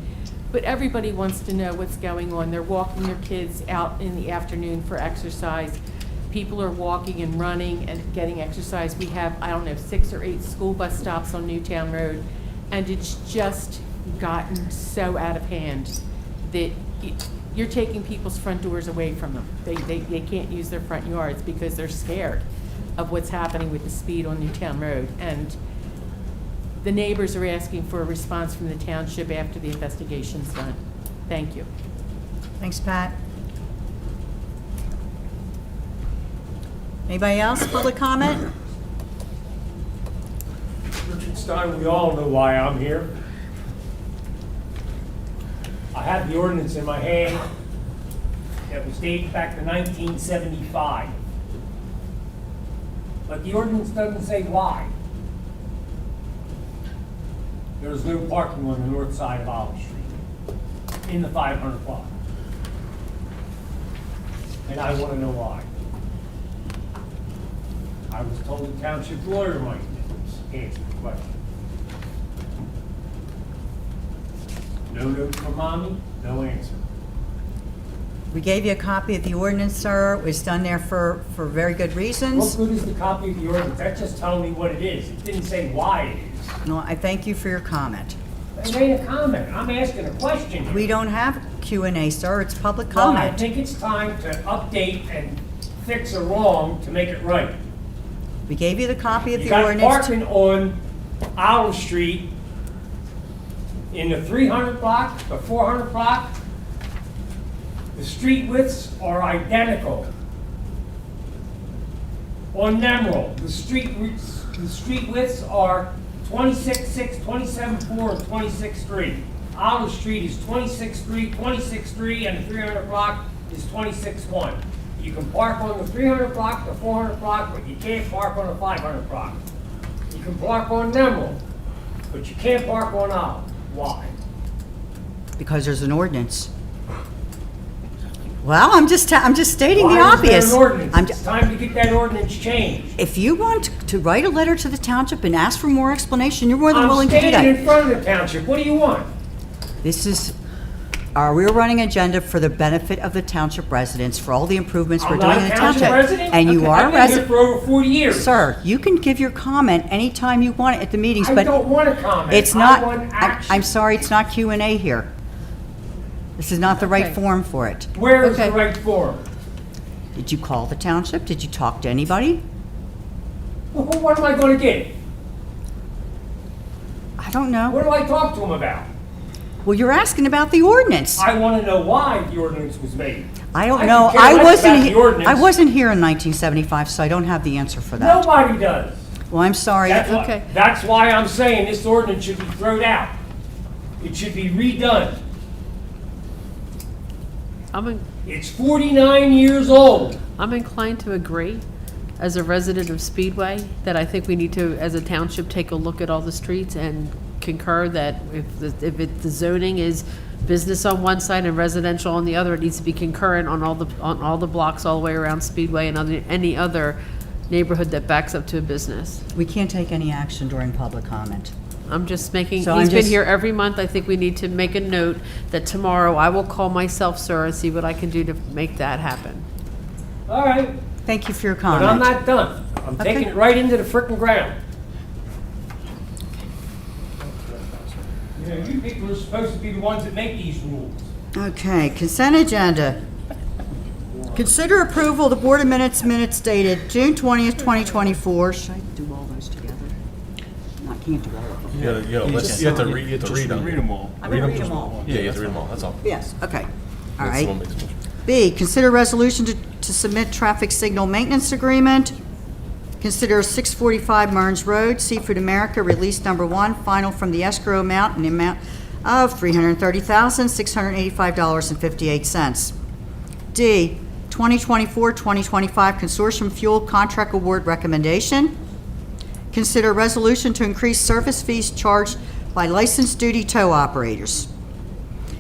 but everybody wants to know what's going on. They're walking their kids out in the afternoon for exercise. People are walking and running and getting exercise. We have, I don't know, 6 or 8 school bus stops on Newtown Road, and it's just gotten so out of hand that you're taking people's front doors away from them. They can't use their front yards because they're scared of what's happening with the speed on Newtown Road. And the neighbors are asking for a response from the township after the investigation's done. Thank you. Thanks, Pat. Anybody else, public comment? Richard Stein, we all know why I'm here. I have the ordinance in my hand that was dated back to 1975. But the ordinance doesn't say why. There's no parking on the north side of Olive Street in the 500 block. And I want to know why. I was told the township lawyer might answer the question. No note from mommy, no answer. We gave you a copy of the ordinance, sir. It was done there for very good What reasons. good is the copy of the ordinance? That's just telling me what it is. It didn't say why it is. No, I thank you for your comment. It ain't a comment. I'm asking a question. We don't have Q&A, sir. It's public Well, I comment. think it's time to update and fix a wrong to make it right. We gave you the copy of You the got ordinance. parking on Olive Street in the 300 block, the 400 block. The street widths are identical. On Nemerald, the street widths are 26.6, 27.4, and 26.3. Olive Street is 26.3, 26.3, and the 300 block is 26.1. You can park on the 300 block, the 400 block, but you can't park on the 500 block. You can park on Nemerald, but you can't park on Olive. Why? Because there's an ordinance. Well, I'm just stating the Why is obvious. there an ordinance? I'm It's time to get that ordinance changed. If you want to write a letter to the township and ask for more explanation, you're more than I'm willing to do standing in that. front of the township. What do you want? We're running an agenda for the benefit of the township residents, for all the improvements we're I'm doing not in a the township township. resident? And you Okay, are a I've been here resident. for over 40 years. Sir, you can give your comment anytime you want at the meetings, I but don't want to comment. it's I not, want action. I'm sorry, it's not Q&A here. This is not the right Okay. forum for it. Where is Okay. the right forum? Did you call the township? Did you talk to anybody? Well, what am I going to get? I don't know. What do I talk to them about? Well, you're asking about the ordinance. I want to know why the ordinance was made. I don't I know. could care less about the ordinance. I wasn't here in 1975, so I don't have the answer for that. Nobody does. Well, I'm sorry. Okay. That's why I'm saying this ordinance should be thrown out. It should be redone. It's 49 years old. I'm inclined to agree, as a resident of Speedway, that I think we need to, as a township, take a look at all the streets and concur that if the zoning is business on one side and residential on the other, it needs to be concurrent on all the blocks all the way around Speedway and any other neighborhood that backs up to a business. We can't take any action during public comment. I'm just making, So he's I'm been just- here every month. I think we need to make a note that tomorrow I will call myself, sir, and see what I can do to make that happen. All right, Thank you for your but comment. I'm not done. I'm Okay. taking it right into the frickin' ground. You know, you people are supposed to be the ones that make these rules. Okay, consent agenda. Consider approval of the Board of Minutes dated June 20th, 2024. Should I do all those together? No, I can't do all of them. You have to read them. Read them all. I'm going to read them all. Yeah, you have to read them all, that's all. Yes, okay. All That's the one right. makes a motion. B, consider resolution to submit traffic signal maintenance agreement. Consider 645 Mearns Road, Seafood America, release number 1, final from the escrow amount in the amount of $330,685.58. D, 2024-2025 Consortium Fuel Contract Award Recommendation. Consider resolution to increase service fees charged by licensed duty tow operators.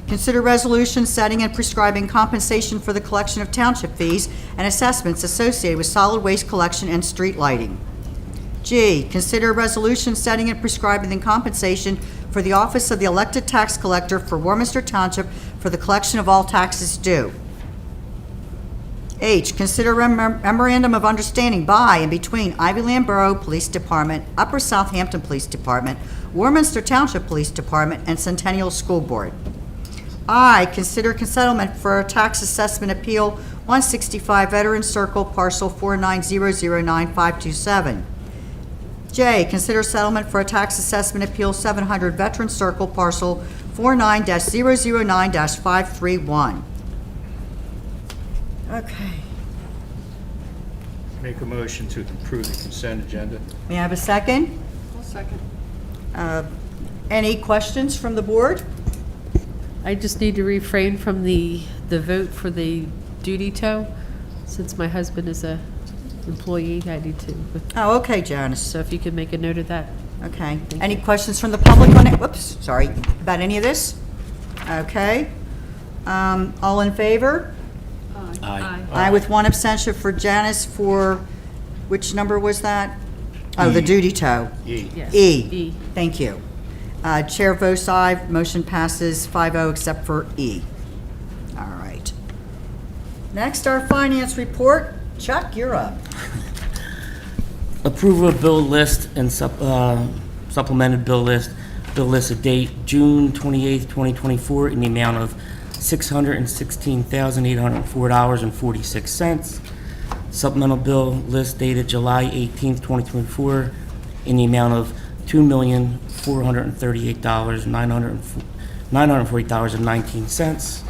Consider resolution setting and prescribing compensation for the collection of township fees and assessments associated with solid waste collection and street lighting. G, consider resolution setting and prescribing the compensation for the office of the elected tax collector for Warminster Township for the collection of all taxes due. H, consider memorandum of understanding by and between Ivyland Borough Police Department, Upper Southampton Police Department, Warminster Township Police Department, and Centennial School Board. I, consider settlement for a tax assessment appeal 165 Veteran Circle, parcel 490095527. J, consider settlement for a tax assessment appeal 700 Veteran Circle, parcel 49-009-531. Okay. Make a motion to approve the consent agenda. May I have a second? I'll second. Any questions from the board? I just need to refrain from the vote for the duty tow. Since my husband is a employee, I need to. Oh, okay, Janice. So if you could make a note of that. Okay. Any questions from the public on it? Whoops, sorry. About any of this? Okay. All in favor? Aye. Aye with one abstention for Janice for, which number was that? Oh, the duty tow. E. Yes. E. Thank you. Chair votes aye, motion passes 5-0 except for E. All right. Next, our finance report. Chuck, you're up. Approval of bill list and supplemented bill list. Bill list of date June 28th, 2024 in the amount of $616,804.46. Supplemental bill list dated July 18th, 2024 in the amount of $2,438,940.19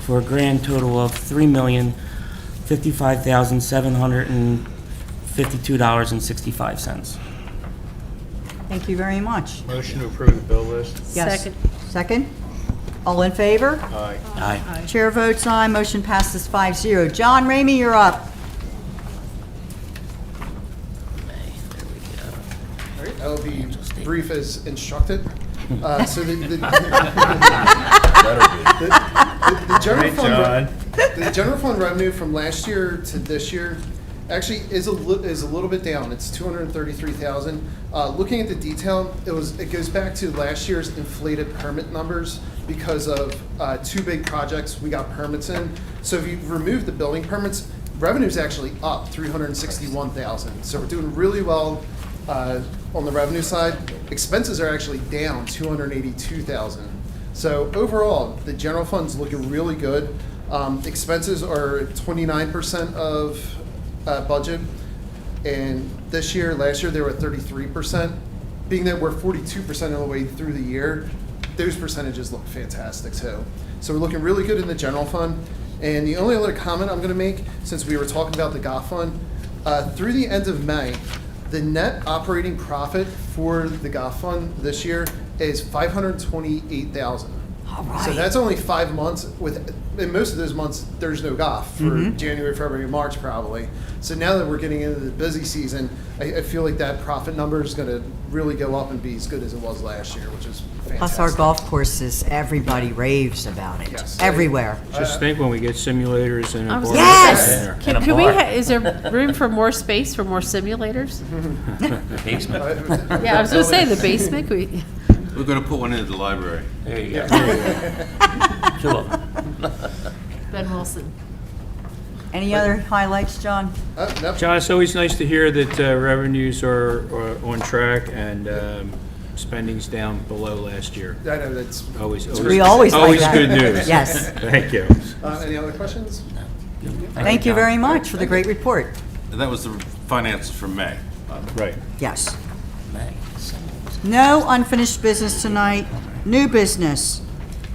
for a grand total of $3,055,752.65. Thank you very much. Motion to approve the bill list. Yes. Second. Second? All in favor? Aye. Aye. Chair votes aye, motion passes 5-0. John Ramey, you're up. All right, I'll be brief as instructed. So the general fund, the general fund revenue from last year to this year actually is a little bit down. It's $233,000. Looking at the detail, it goes back to last year's inflated permit numbers because of two big projects we got permits in. So if you remove the building permits, revenue's actually up $361,000. So we're doing really well on the revenue side. Expenses are actually down $282,000. So overall, the general fund's looking really good. Expenses are 29% of budget, and last year they were at 33%. Being that we're 42% of the way through the year, those percentages look fantastic too. So we're looking really good in the general fund. And the only other comment I'm going to make, since we were talking about the GOF fund, through the end of May, the net operating profit for the GOF fund this year is $528,000. All right. So that's only 5 months. In most of those months, there's no golf for Mhm. January, February, March probably. So now that we're getting into the busy season, I feel like that profit number is going to really go up and be as good as it was last year, which is fantastic. Plus our golf courses, everybody raves about it, Yes. everywhere. Just think when we get simulators and a bar. Yes! Can we, is there room for more space, for more simulators? Basement. Yeah, I was gonna say, the basement, We're gonna put one into the library. There you go. Ben Wilson. Any other highlights, John? Nope. John, it's always nice to hear that revenues are on track and spending's down below last year. I know that's Always We always like that. good news. Yes. Thank you. Any other questions? Thank you very much for the great report. That was the finances for May. Right. Yes. No unfinished business tonight. New business.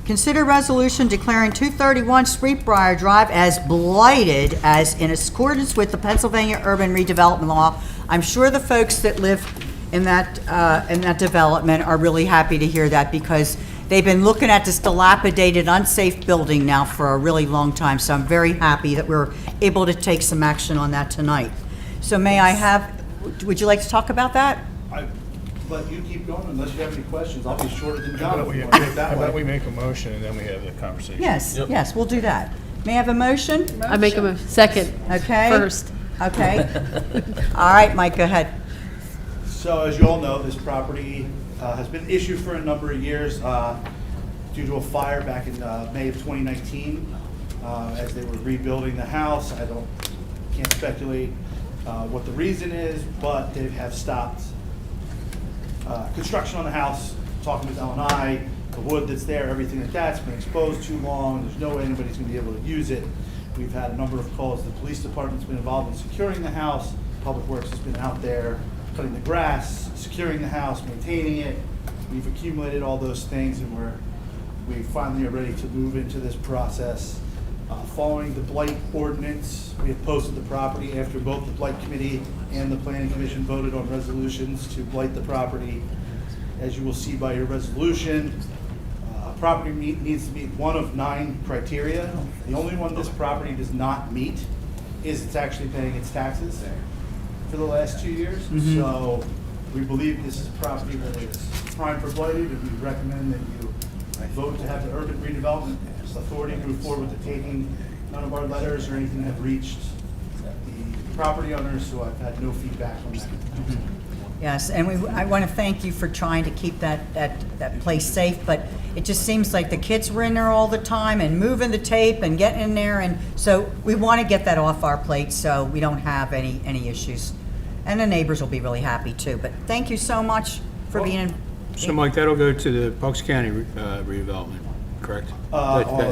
Consider resolution declaring 231 Sweetbriar Drive as blighted as in accordance with the Pennsylvania Urban Redevelopment Law. I'm sure the folks that live in that development are really happy to hear that because they've been looking at this dilapidated, unsafe building now for a really long time. So I'm very happy that we're able to take some action on that tonight. So may I have, would you like to talk about that? Let you keep going unless you have any questions. I'll be shorter than How John. about if you want to do it that how about way. we make a motion and then we have the conversation? Yes, yes, we'll do that. May I have a motion? I make a second. Okay. First. Okay. All right, Mike, go ahead. So as you all know, this property has been issued for a number of years due to a fire back in May of 2019. As they were rebuilding the house, can't speculate what the reason is, but they have stopped construction on the house. Talking with L&I, the wood that's there, everything like that's been exposed too long. There's no way anybody's going to be able to use it. We've had a number of calls. The police department's been involved in securing the house. Public Works has been out there cutting the grass, securing the house, maintaining it. We've accumulated all those things, and we finally are ready to move into this process. Following the blight ordinance, we have posted the property after both the Blight Committee and the Planning Commission voted on resolutions to blight the property. As you will see by your resolution, property needs to meet one of 9 criteria. The only one this property does not meet is it's actually paying its taxes for the last 2 years. Mhm. So we believe this is property that is prime for blighted, and we recommend that you vote to have the Urban Redevelopment Authority move forward with the taking. None of our letters or anything have reached the property owners, so I've had no feedback on that. Yes, and I want to thank you for trying to keep that place safe, but it just seems like the kids were in there all the time and moving the tape and getting in there, and so we want to get that off our plate so we don't have any issues. And the neighbors will be really happy too, but thank you so much for being in. So Mike, that'll go to the Bucks County redevelopment, correct?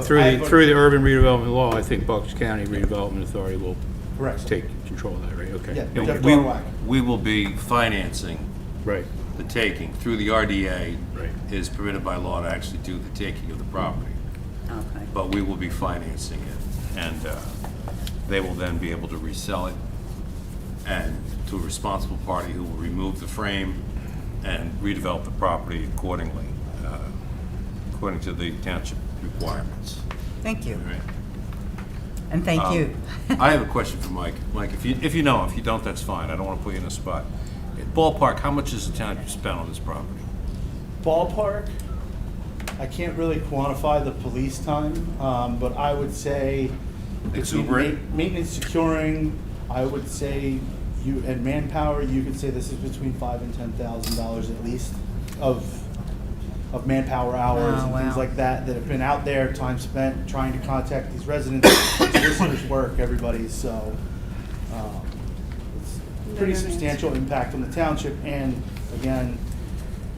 Through I- the urban redevelopment law, I think Bucks County Redevelopment Authority will Correct. take control of that, right? Okay. Yeah, And Jeff we- Garwak. We will be financing Right. the taking through the RDA. Right. Is permitted by law to actually do the taking of the property. Okay. But we will be financing it, and they will then be able to resell it and to a responsible party who will remove the frame and redevelop the property accordingly, according to the township requirements. Thank you, All right. and thank you. I have a question for Mike. Mike, if you know, if you don't, that's fine. I don't want to put you in a spot. Ballpark, how much has the township spent on this property? Ballpark, I can't really quantify the police time, but I would say between Exuberant? maintenance, securing, I would say and manpower, you could say this is between $5,000 and $10,000 at least of manpower hours Oh, and things wow. like that have been out there, time spent trying to contact these residents, solicitors work, everybody, so it's pretty substantial impact on the township, and again,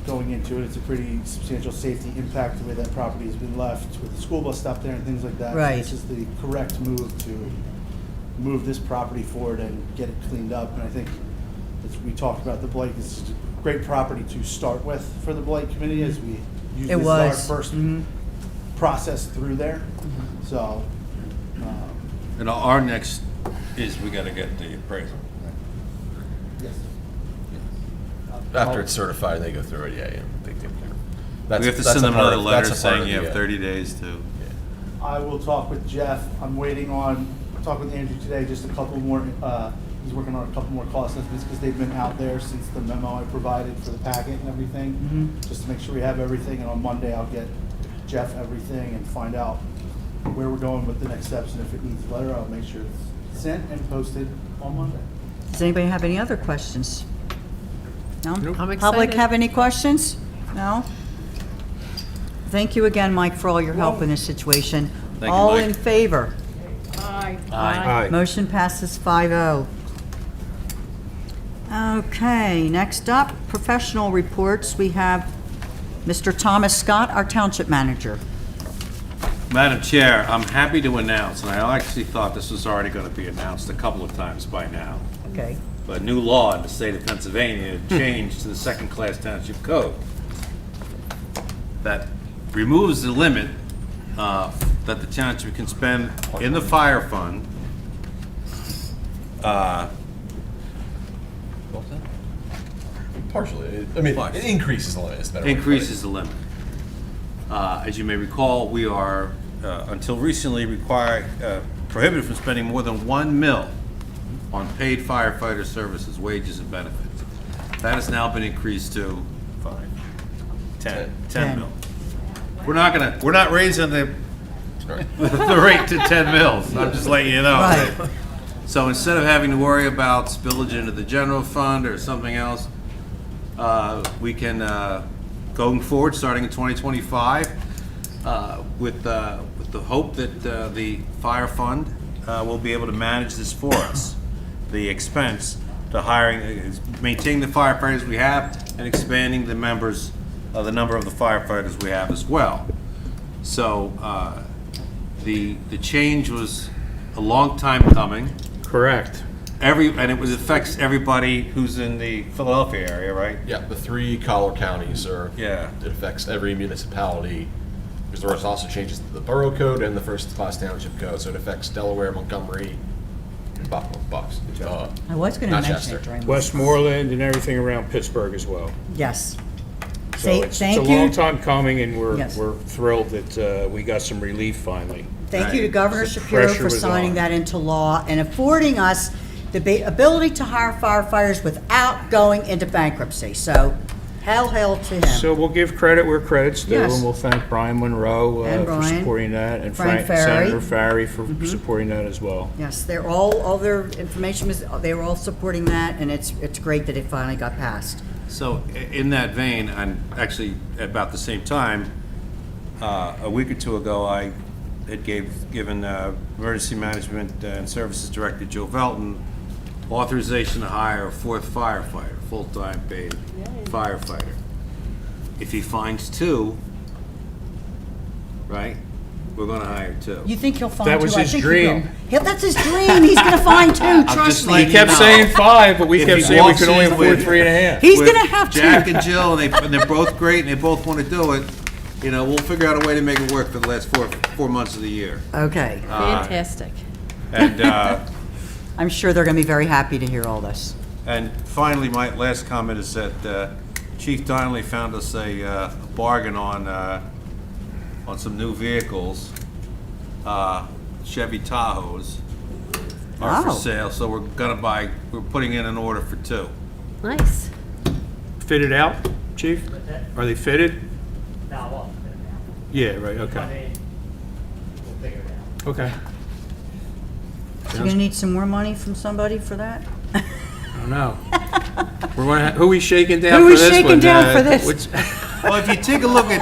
going into it, it's a pretty substantial safety impact the way that property has been left with the school bus stop there and things like that. So Right. this is the correct move to move this property forward and get it cleaned up. And I think, as we talked about the blight, this is a great property to start with for the blight committee as we use It this was. as our first process through there. So, And our next is we got to get the appraisal. yes. After it's certified, they go through it, yeah, they take care of it. We have to that's send a them part another of- letter that's a part saying of you the, have 30 days to. I will talk with Jeff. I'm waiting on, talk with Andrew today, just a couple more, he's working on a couple more cost estimates because they've been out there since the memo I provided for the packet and everything, just to make sure we have everything. And on Monday, I'll get Jeff everything and find out where we're going with the next steps. And if it needs a letter, I'll make sure it's sent and posted on Monday. Does anybody have any other questions? No? I'm Public excited. have any questions? No? Thank you again, Mike, for all your help in this situation. Thank you, All Mike. in favor? Aye. Aye. Motion passes 5-0. Okay, next up, professional reports. We have Mr. Thomas Scott, our Township Manager. Madam Chair, I'm happy to announce, and I actually thought this was already going to be announced a couple of times by now, Okay. but new law in the state of Pennsylvania changed to the second-class township code that removes the limit that the township can spend in the fire fund. Partially. I mean, it increases the limit. is the better way to put it. Increases the limit. As you may recall, we are, until recently, prohibited from spending more than $1 million on paid firefighter services, wages, and benefits. That has now been increased to 10 mil. We're not raising the rate to 10 mils. I'm just letting you know. Right. So instead of having to worry about spillage into the general fund or something else, we can, going forward, starting in 2025, with the hope that the fire fund will be able to manage this for us. The expense to hiring, maintaining the firefighters we have and expanding the number of the firefighters we have as well. So the change was a long time coming. Correct. And it affects everybody who's in the Philadelphia area, right? Yeah, the 3 collar counties are. Yeah. It affects every municipality. Because there also changes the borough code and the first class township code, so it affects Delaware, Montgomery, Bucks. I was going to Not mention Chester. it during. Westmoreland and everything around Pittsburgh as well. Yes. So it's a Thank you. long time coming, and Yes. we're thrilled that we got some relief finally. Thank you to Governor The Shapiro pressure for was signing on. that into law and affording us the ability to hire firefighters without going into bankruptcy. So, hail to him. So we'll give credit where credit's due, Yes. and we'll thank Brian Monroe And for Brian. supporting that, and Frank Ferry. Senator Farry for supporting that as well. Yes, they're all their information was, they were all supporting that, and it's great that it finally got passed. So in that vein, and actually about the same time, a week or two ago, I had given Emergency Management and Services Director Joe Velton authorization to hire a 4th firefighter, full-time paid firefighter. If he finds 2, right, we're gonna hire 2. You think he'll find That two? was I his think he dream. will. That's his dream. He's going to find 2, trust just me. letting He kept No. saying 5, but we If kept he saying we walks could only in afford with- 3.5. He's With going to have 2. Jack and Jill, and they're both great, and they both want to do it. You know, we'll figure out a way to make it work for the last four months of the year. Okay. Fantastic. And I'm sure they're going to be very happy to hear all this. and finally, my last comment is that Chief Donnelly found us a bargain on some new vehicles. Chevy Tahoes are for Wow. sale, so we're putting in an order for 2. Nice. Fitted out, Chief? Are they fitted? Yeah, right, okay. Okay. So you're going to need some more money from somebody for that? I don't know. We're gonna who we shaking down Who for we this shaking one? down for this? Well, if you take a look at,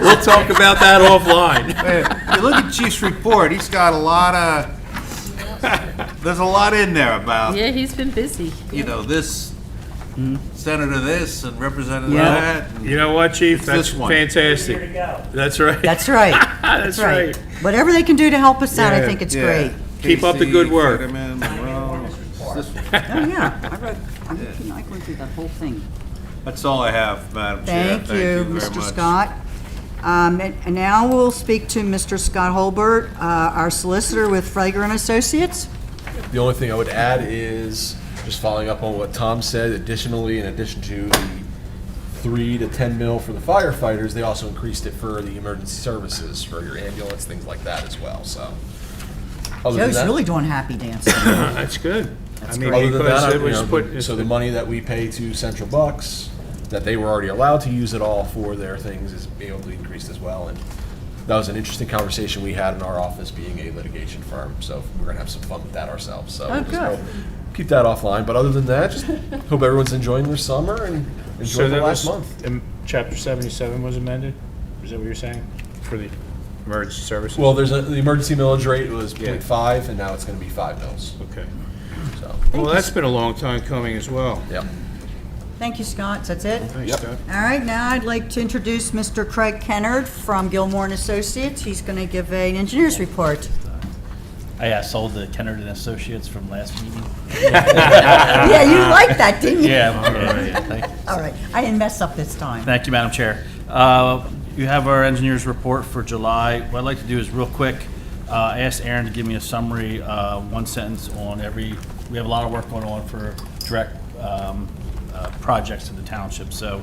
We'll talk about that offline. if you look at Chief's report, he's got a lot of, there's a lot in there about, Yeah, he's been busy. you know, this, Senator this, and Representative Yeah. that. and- You know what, Chief? It's That's this one. fantastic. That's right. That's right. That's right. Whatever they can do to help us out, I Yeah, think it's Yeah. great. Keep up the Casey, good work. Fetterman, Monroe, this one. Oh, yeah. I went through that whole thing. That's all I have, Madam Chair. Thank you, very Mr. much. Scott. And now we'll speak to Mr. Scott Holbert, our solicitor with Frager and Associates. The only thing I would add is, just following up on what Tom said, additionally, in addition to the $3 to $10 mil for the firefighters, they also increased it for the emergency services, for your ambulance, things like that as well, so. Other than Joe's that- really doing happy dancing. That's good. That's I mean, great. Other than because that, it was put, so the money that we pay to Central Bucks, that they were already allowed to use it all for their things, is being able to increase as well. And that was an interesting conversation we had in our office, being a litigation firm. So we're gonna have some fun with that ourselves. So we'll just good. keep that offline. But other than that, just hope everyone's enjoying their summer and so enjoy the that last was, month. Chapter 77 was amended? Is that what you're saying? For the emergency services? Well, the emergency millage rate was Yeah. 0.5, and now it's going to be 5 mils. Okay. So, Well, that's been a long time coming as well. yeah. Thank you, Scott. That's it? Thanks, Yep. Scott. All right, now I'd like to introduce Mr. Craig Kennard from Gilmore and Associates. He's going to give an engineer's report. I sold the Kennard and Associates from last meeting. Yeah, you liked that, didn't you? Yeah, thank you. All right, I didn't mess up this time. Thank you, Madam Chair. You have our engineer's report for July. What I'd like to do is real quick, I asked Aaron to give me a summary, one sentence on we have a lot of work going on for direct projects in the township. So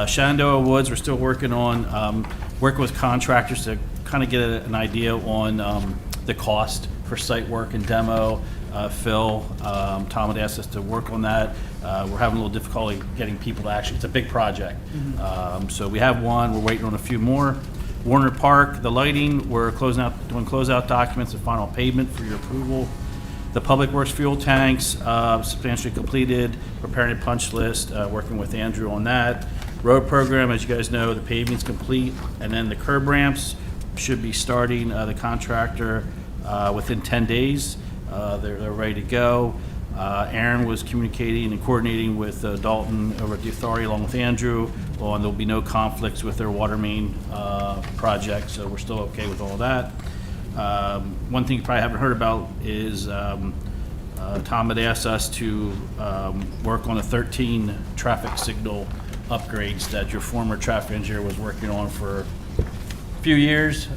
Shenandoah Woods, we're still working on, working with contractors to kind of get an idea on the cost for site work and demo. Phil, Tom had asked us to work on that. We're having a little difficulty getting people to actually, it's a big project. So we have one, we're waiting on a few more. Warner Park, the lighting, we're doing closeout documents and final pavement for your approval. The Public Works fuel tanks, substantially completed, preparing a punch list, working with Andrew on that. Road program, as you guys know, the paving's complete, and then the curb ramps should be starting, the contractor, within 10 days. They're ready to go. Aaron was communicating and coordinating with Dalton over at the authority along with Andrew on there'll be no conflicts with their water main project, so we're still okay with all that. One thing you probably haven't heard about is Tom had asked us to work on the 13 traffic signal upgrades that your former traffic engineer was working on for a few years.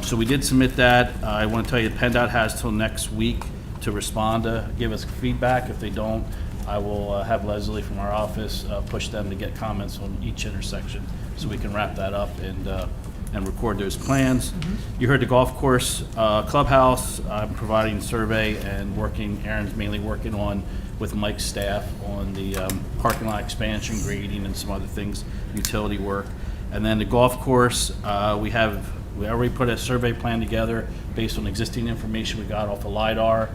So we did submit that. I want to tell you, PennDOT has till next week to respond, to give us feedback. If they don't, I will have Leslie from our office push them to get comments on each intersection so we can wrap that up and record those plans. You heard the golf course clubhouse. I'm providing survey and Aaron's mainly working on with Mike's staff on the parking lot expansion, grading, and some other things, utility work. And then the golf course, we already put a survey plan together based on existing information we got off of LiDAR,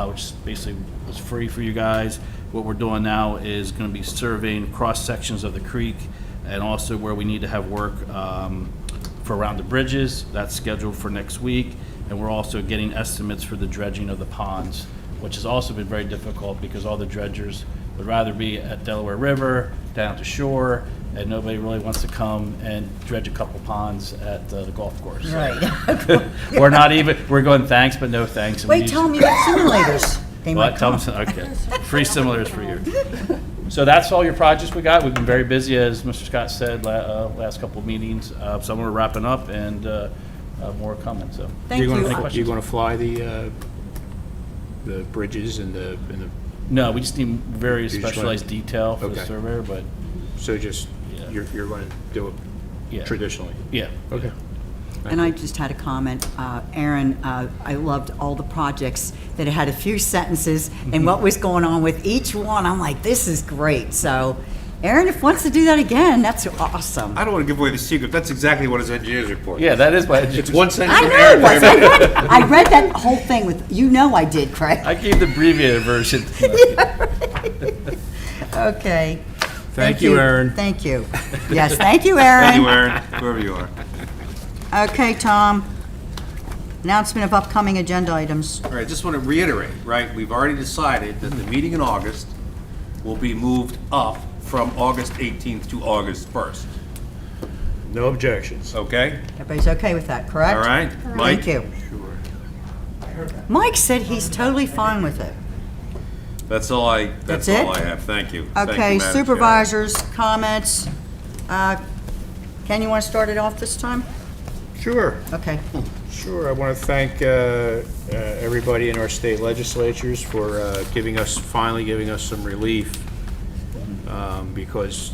which basically was free for you guys. What we're doing now is going to be surveying cross sections of the creek and also where we need to have work for around the bridges. That's scheduled for next week. And we're also getting estimates for the dredging of the ponds, which has also been very difficult because all the dredgers would rather be at Delaware River, down to shore, and nobody really wants to come and dredge a couple ponds at the golf course. So Right. we're going thanks, but no thanks. And we Wait, need- tell me about simulators. They might What? Tell come. them, okay. Free simulators for you. So that's all your projects we got. We've been very busy, as Mr. Scott said, last couple of meetings. Some are wrapping up and more coming, so. Thank you. You're going to fly the bridges and the No, we just need very You just want- specialized detail for the Okay. surveyor, but, so just, Yeah. you're going to do Yeah. it traditionally? yeah. Okay. And I just had a comment. Aaron, I loved all the projects that had a few sentences and what was going on with each one. I'm like, this is great. So, Aaron, if he wants to do that again, that's awesome. I don't want to give away the secret. That's exactly what his engineer's report is. Yeah, that is my. It's one sentence I from know Aaron. it was. I read that whole thing with, I did, Craig. I gave the abbreviated version. Okay. Thank you, Aaron. Thank you. Yes, thank you, Aaron. Thank you, Aaron, whoever you are. Okay, Tom. Announcement of upcoming agenda items. All right, just want to reiterate, right, we've already decided that the meeting in August will be moved up from August 18th to August 1st, No objections. okay? Everybody's okay with that, correct? All right, Mike? Thank you. Mike said he's totally fine with it. That's all I That's it? have, thank you. Thank you, Okay, Madam Chair. supervisors, comments. Ken, you want to start it off this time? Sure. Okay. Sure, I want to thank everybody in our state legislatures for finally giving us some relief, because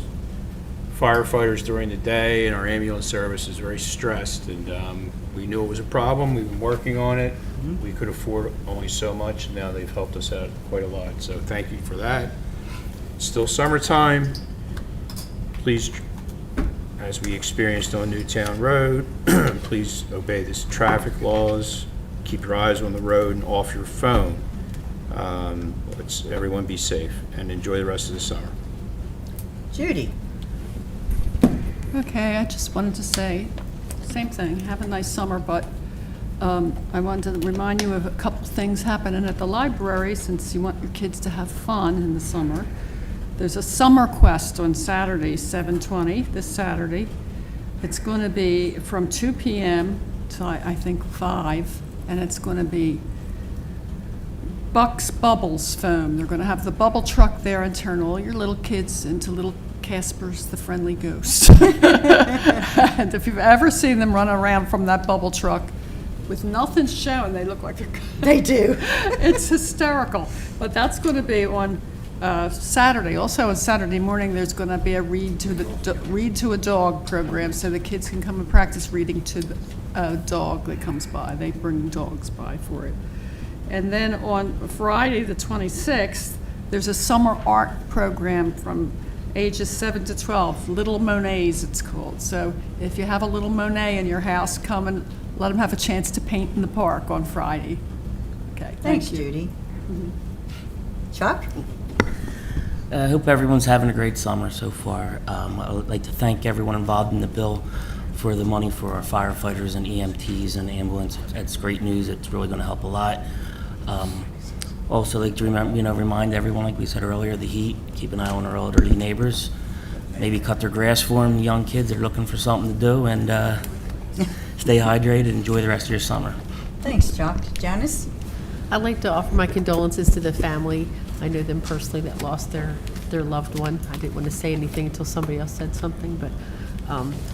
firefighters during the day, and our ambulance service is very stressed, and we knew it was a problem. We've been working on it. We could afford only so much, and now they've helped us out quite a lot, so thank you for that. It's still summertime. Please, as we experienced on Newtown Road, please obey the traffic laws. Keep your eyes on the road and off your phone. Let's everyone be safe and enjoy the rest of the summer. Judy? Okay, I just wanted to say, same thing, have a nice summer, but I wanted to remind you of a couple things happening at the library since you want your kids to have fun in the summer. There's a summer quest on Saturday, 7/20, this Saturday. It's going to be from 2 p.m. to I think 5, and it's going to be Buck's Bubbles foam. They're going to have the bubble truck there and turn all your little kids into little Casper's the Friendly Ghost. And if you've ever seen them run around from that bubble truck with nothing showing, they look like they're... They do. It's hysterical. But that's going to be on Saturday. Also on Saturday morning, there's going to be a read to a dog program, so the kids can come and practice reading to a dog that comes by. They bring dogs by for it. And then on Friday, the 26th, there's a summer art program from ages 7 to 12, Little Monets it's called. So if you have a little Monet in your house, come and let them have a chance to paint in the park on Friday. Okay, Thanks, thank you. Judy. Chuck? I hope everyone's having a great summer so far. I would like to thank everyone involved in the bill for the money for our firefighters and EMTs and ambulance. It's great news. It's really going to help a lot. Also, like to remind everyone, like we said earlier, the heat. Keep an eye on our elderly neighbors. Maybe cut their grass for them. Young kids that are looking for something to do, and stay hydrated. Enjoy the rest of your summer. Thanks, Chuck. Janice? I'd like to offer my condolences to the family. I know them personally that lost their loved one. I didn't want to say anything until somebody else said something, but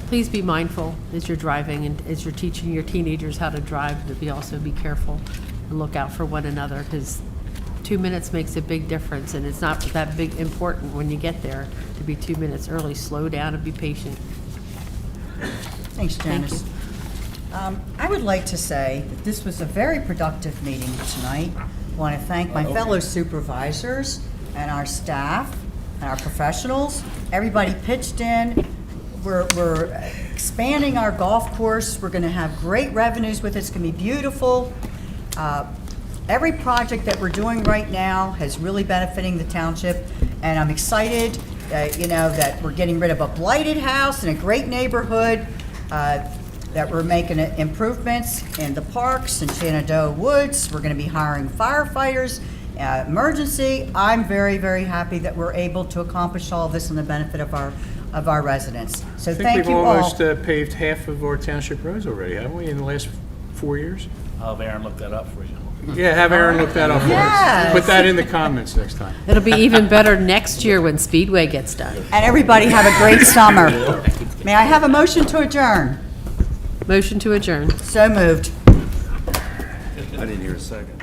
please be mindful as you're driving and as you're teaching your teenagers how to drive, to also be careful and look out for one another, because 2 minutes makes a big difference, and it's not that big important when you get there to be 2 minutes early. Slow down and be patient. Thanks, Janice. I would like to say that this was a very productive meeting tonight. I want to thank my fellow supervisors and our staff and our professionals. Everybody pitched in. We're expanding our golf course. We're going to have great revenues with it. It's going to be beautiful. Every project that we're doing right now is really benefiting the township, and I'm excited, that we're getting rid of a blighted house in a great neighborhood, that we're making improvements in the parks in Shenandoah Woods. We're going to be hiring firefighters, emergency. I'm very, very happy that we're able to accomplish all this in the benefit of our residents. So thank you all. I think we've almost paved half of our township roads already, haven't we, in the last 4 years? I'll have Aaron look that up for you. Yeah, have Aaron look that up for us. Put that in the comments next time. It'll be even better next year when Speedway gets done. And everybody have a great summer. May I have a motion to adjourn? Motion to adjourn. So moved. I didn't hear a second.